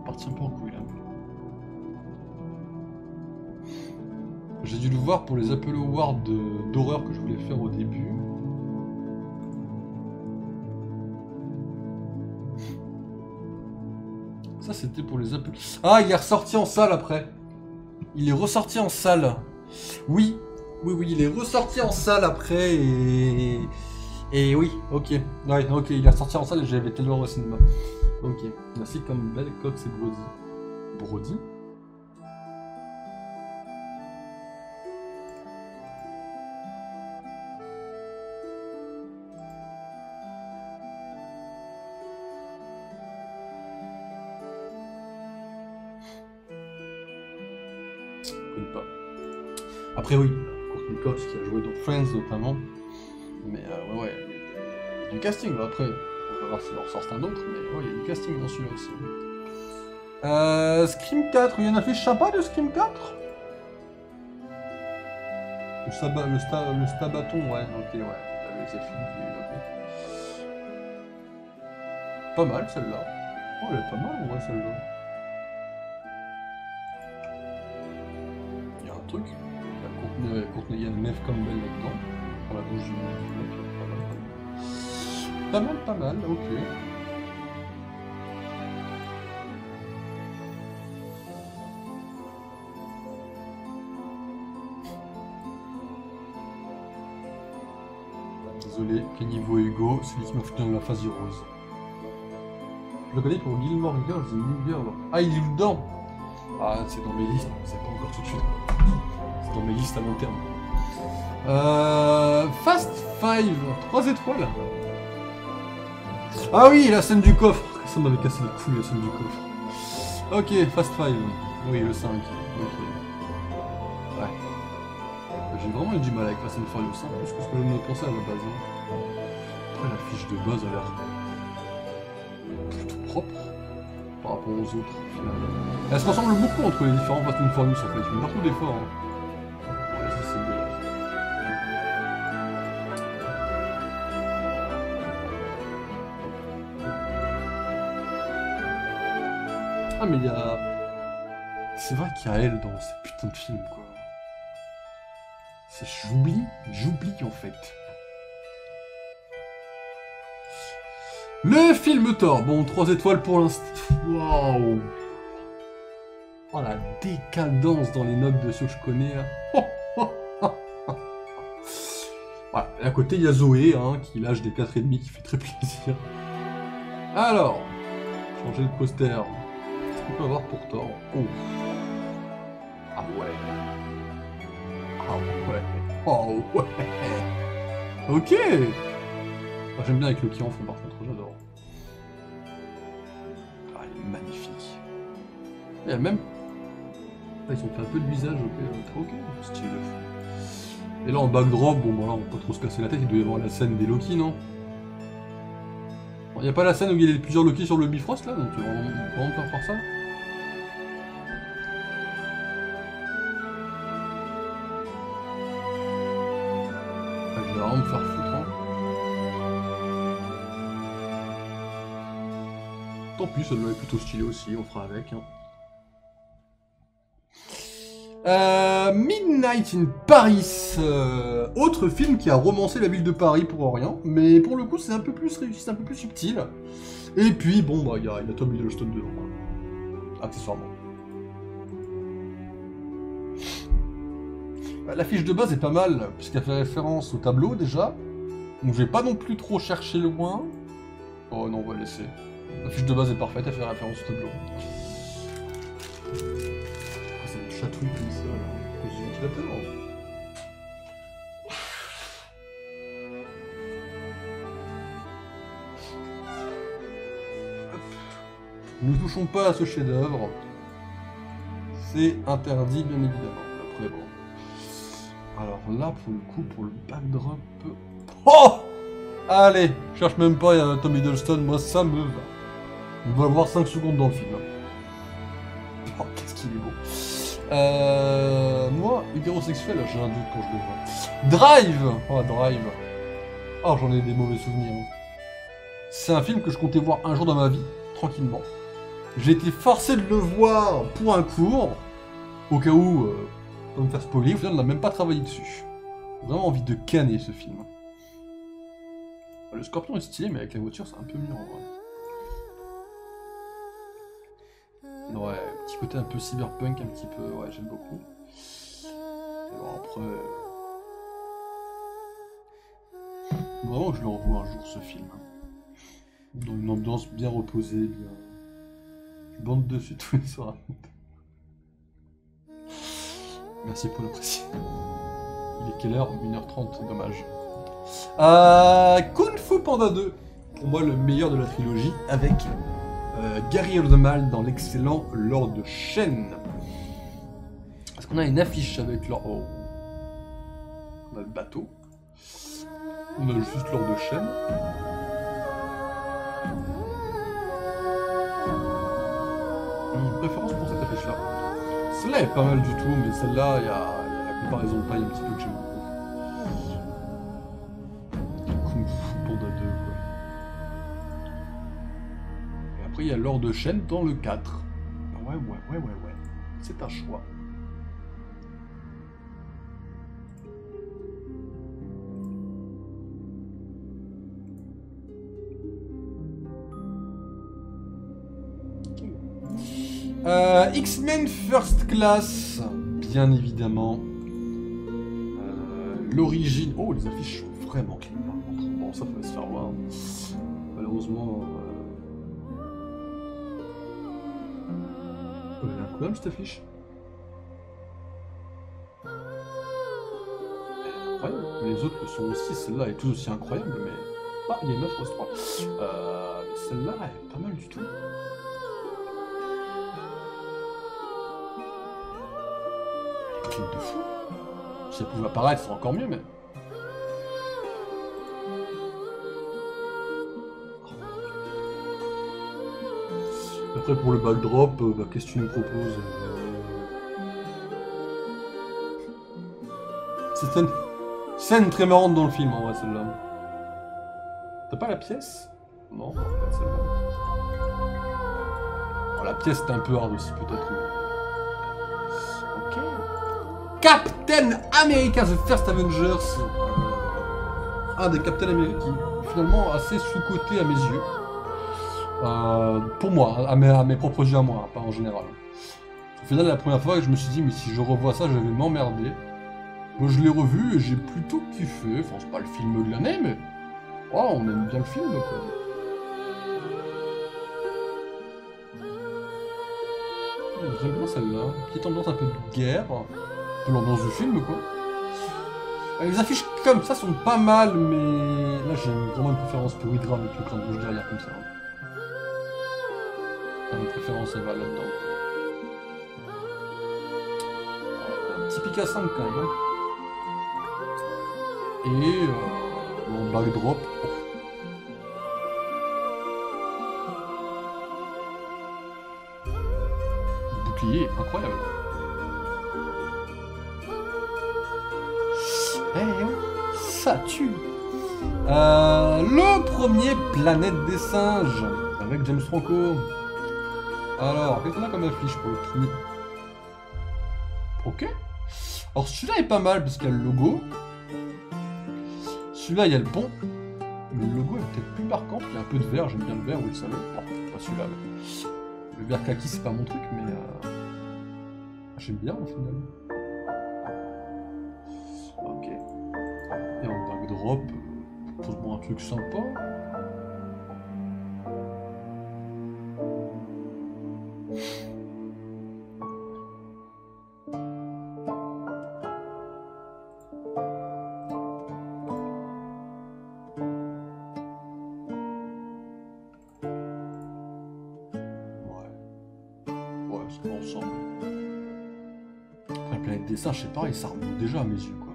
[SPEAKER 1] Parti un peu en couille là. J'ai dû le voir pour les Apple Awards d'horreur que je voulais faire au début. Ça c'était pour les Apple... Ah, il est ressorti en salle après. Il est ressorti en salle. Oui, oui, il est ressorti en salle après et oui, ok. Ouais, ok, il est ressorti en salle et j'avais été le voir au cinéma. Ok, merci comme Belle, Cox et Brody. Brody? connais pas. Après oui, Courtney Cox qui a joué dans Friends notamment. Mais ouais, il y a du casting. Après, on va voir s'il en sort un autre, mais ouais, il y a du casting dans celui-là aussi. Scream 4, il y a une affiche sympa de Scream 4. Le Stabaton, ouais, ok, ouais. Les affiches, ok. Pas mal celle-là. Oh, elle est pas mal en vrai celle-là. Il y a un truc. Il y a Neve Campbell là-dedans. Dans la bouche du mec. Pas mal, ok. Désolé, Kenny Hugo, c'est lui qui m'a foutu dans la phase du rose. Je le connais pour Gilmore Girls et New Girl. Ah, il joue dedans. Ah, c'est dans mes listes, c'est pas encore tout de suite. C'est dans mes listes à long terme. Fast 5, 3 étoiles. Ah oui, la scène du coffre. Ça m'avait cassé les couilles, la scène du coffre. Ok, Fast 5. Oui, le 5. Ok. Ouais. J'ai vraiment eu du mal avec la scène Furious 5, plus que ce que je me pensais à la base. Après, la fiche de base a l'air plutôt propre par rapport aux autres. Elle se ressemble beaucoup entre les différents Fast and Furious en fait. Ils font beaucoup d'efforts. Hein. Ouais, ça c'est bien. Ah mais il y a... C'est vrai qu'il y a elle dans ces putains de films quoi. J'oublie en fait. Le film Thor, bon 3 étoiles pour l'instant. Waouh. Oh la décadence dans les notes de ceux que je connais là. Voilà, et à côté il y a Zoé hein, qui lâche des 4,5 qui fait très plaisir. Alors, changer de poster. Qu'est-ce qu'on peut avoir pour Thor? Oh. Ah ouais. Ah ouais. Oh ouais. Ok. Moi, j'aime bien avec Loki en fond par contre, j'adore. Ah, il est magnifique. Il y a même... Ah, ils ont fait un peu de visage, ok, stylé. Et là en backdrop, bon voilà, on va pas trop se casser la tête, il doit y avoir la scène des Loki, non? Il n'y a pas la scène où il y a plusieurs Loki sur le Bifrost là, donc tu vas vraiment pas faire ça? Je vais vraiment me faire foutre, hein. Tant pis, celle-là est plutôt stylée aussi, on fera avec. Hein. Midnight in Paris, autre film qui a romancé la ville de Paris pour rien, mais pour le coup c'est un peu plus réussi, c'est un peu plus subtil. Et puis bon bah il y a Tom Hiddleston dedans, accessoirement. L'affiche de base est pas mal, puisqu'elle fait référence au tableau déjà, donc je vais pas non plus trop chercher loin. Oh non, on va laisser. L'affiche de base est parfaite, elle fait référence au tableau. Ça me chatouille comme ça, là, à cause du ventilateur. Ne touchons pas à ce chef-d'œuvre. C'est interdit, bien évidemment. Après, bon. Alors là, pour le coup, pour le backdrop... Oh! Allez, je cherche même pas Tom Hiddleston, moi ça me va. On va voir 5 secondes dans le film. Oh, qu'est-ce qu'il est beau. Moi, hétérosexuel, j'ai un doute quand je le vois. Drive! Oh, Drive. Oh, j'en ai des mauvais souvenirs. C'est un film que je comptais voir un jour dans ma vie, tranquillement. J'ai été forcé de le voir pour un cours, au cas où, pour me faire spoiler, au final on n'a même pas travaillé dessus. J'ai vraiment envie de canner ce film. Le Scorpion est stylé, mais avec la voiture c'est un peu mieux en vrai. Ouais, petit côté un peu cyberpunk, un petit peu, ouais, j'aime beaucoup. Et bon, après... Vraiment, je le revois un jour ce film. Dans une ambiance bien reposée, bien... Je bande dessus tous les soirs. Merci pour l'apprécier. Il est quelle heure? 1h30, dommage. Kung Fu Panda 2, pour moi le meilleur de la trilogie, avec Gary Oldman dans l'excellent Lord Shen. Est-ce qu'on a une affiche avec leur... Oh. On a le bateau. On a juste l'or de chêne. Une préférence pour cette affiche-là. Celle-là est pas mal du tout, mais celle-là, il y a la comparaison de taille un petit peu que j'aime beaucoup. Kung Fu Panda 2, quoi. Et après, il y a l'or de chêne dans le 4. Ouais. C'est un choix. X-Men First Class, bien évidemment. L'origine... Oh, les affiches sont vraiment clean par contre. Bon, ça faut se faire voir. Malheureusement... Elle est incroyable cette affiche. Incroyable. Les autres le sont aussi. Celle-là est tout aussi incroyable, mais... Ah, il y a une offre au 3. Celle-là est pas mal du tout. De fou. Si elle pouvait apparaître, c'est encore mieux, mais... Après, pour le backdrop, qu'est-ce que tu nous proposes? C'est une scène très marrante dans le film, en vrai, celle-là. T'as pas la pièce? Non, pas celle-là. Bon, la pièce, c'est un peu hard aussi, peut-être. Ok. Captain America, The First Avengers. Un des Captain America qui finalement assez sous-coté à mes yeux. Pour moi, à mes propres yeux à moi, pas en général. Au final, la première fois, je me suis dit, mais si je revois ça, je vais m'emmerder. Bon, je l'ai revu et j'ai plutôt kiffé. Enfin, c'est pas le film de l'année, mais... Oh, on aime bien le film, quoi. J'aime bien celle-là. Petite ambiance un peu de guerre. Un peu l'ambiance du film, quoi. Les affiches comme ça sont pas mal, mais... Là, j'ai vraiment une préférence pour Hydra avec le clan rouge derrière, comme ça. Une préférence, elle va là-dedans. Un petit pic à 5, quand même. Hein. Et... mon backdrop... Oh. Bouclier, incroyable. Eh, ça tue. Le premier Planète des Singes, avec James Franco. Alors, qu'est-ce qu'on a comme affiche pour le premier? Ok. Alors celui-là est pas mal, parce qu'il y a le logo. Celui-là, il y a le pont. Mais le logo est peut-être plus marquant, il y a un peu de vert, j'aime bien le vert, vous le savez. Bon, pas celui-là, mais... Le vert kaki, c'est pas mon truc, mais... J'aime bien, au final. Ok. Et en backdrop, propose-moi un truc sympa. Ensemble. La Planète des Singes, c'est pareil, ça remonte déjà à mes yeux, quoi.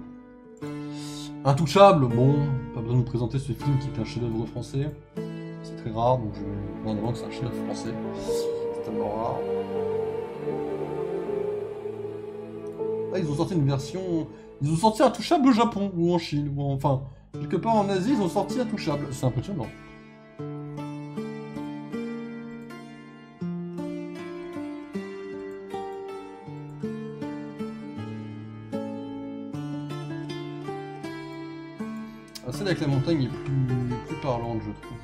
[SPEAKER 1] Intouchable, bon, pas besoin de nous présenter ce film qui est un chef-d'œuvre français. C'est très rare, donc je mets en avant que c'est un chef-d'œuvre français. C'est tellement rare. Là, ils ont sorti une version... Ils ont sorti Intouchable au Japon, ou en Chine, ou enfin... Quelque part en Asie, ils ont sorti Intouchable. C'est impressionnant. La scène avec la montagne est plus parlante, je trouve.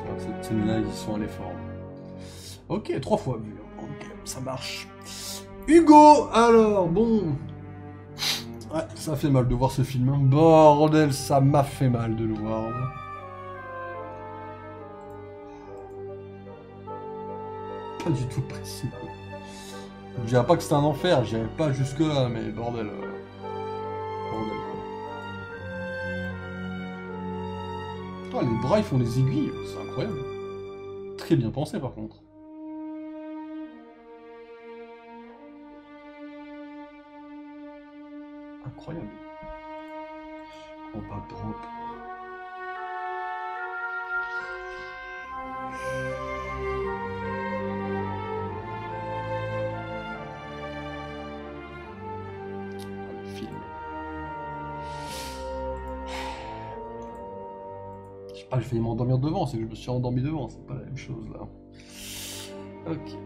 [SPEAKER 1] Alors, cette scène-là, ils sont allés fort. Ok, 3 fois vu. Ok, ça marche. Hugo, alors, bon... Ouais, ça fait mal de voir ce film. Hein. Bordel, ça m'a fait mal de le voir. pas du tout le principe. Je dirais pas que c'est un enfer, j'irai pas jusque là, mais bordel. Bordel. Oh, les bras ils font des aiguilles, c'est incroyable. Très bien pensé par contre. Incroyable. Combat drop. Ah, j'ai failli m'endormir devant, c'est que je me suis endormi devant, c'est pas la même chose là. Ok.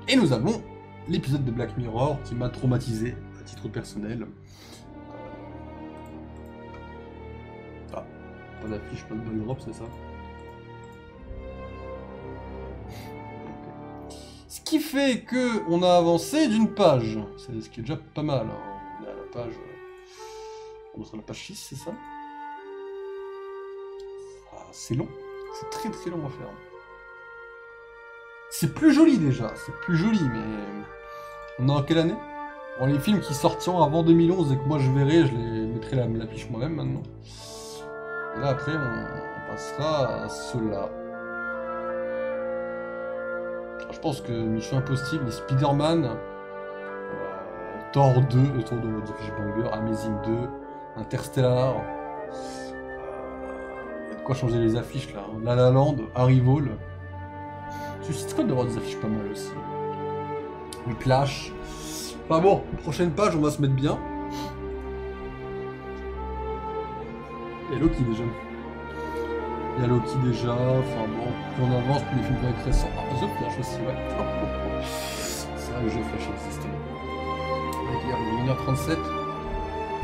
[SPEAKER 1] Et nous avons l'épisode de Black Mirror qui m'a traumatisé à titre personnel. Ah, pas d'affiche, pas de ball drop, c'est ça. Ce qui fait que on a avancé d'une page, c'est ce qui est déjà pas mal. Hein. On est à la page. On est sur la page 6, c'est ça? C'est long, c'est très très long à faire. C'est plus joli déjà, c'est plus joli, mais... On est en quelle année? Bon, les films qui sortiront avant 2011 et que moi je verrai, je les mettrai l'affiche moi-même maintenant. Et là après, on passera à ceux-là. Je pense que Mission Impossible, les Spider-Man, Thor 2, Thor de Fishbanger, Amazing 2, Interstellar... Quoi changer les affiches là, La La Land, Arrival. Suicide Squad d'avoir des affiches pas mal aussi. Whiplash. Enfin bon, prochaine page, on va se mettre bien. Il y a Loki déjà. Il y a Loki déjà, enfin bon, plus on avance, plus les films vont être récents. Ah, The Flash aussi, ouais. C'est vrai que The Flash existe. Il y a 1h37.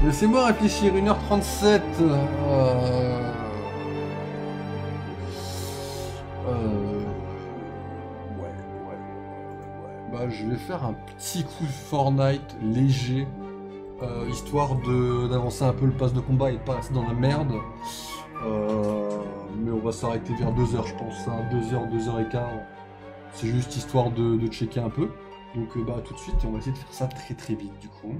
[SPEAKER 1] Laissez-moi réfléchir, 1h37. Bah, je vais faire un petit coup de Fortnite léger, histoire d'avancer un peu le pass de combat et de pas rester dans la merde. Mais on va s'arrêter vers 2h, je pense, à 2h, 2h15. C'est juste histoire de checker un peu. Donc bah tout de suite, on va essayer de faire ça très très vite du coup.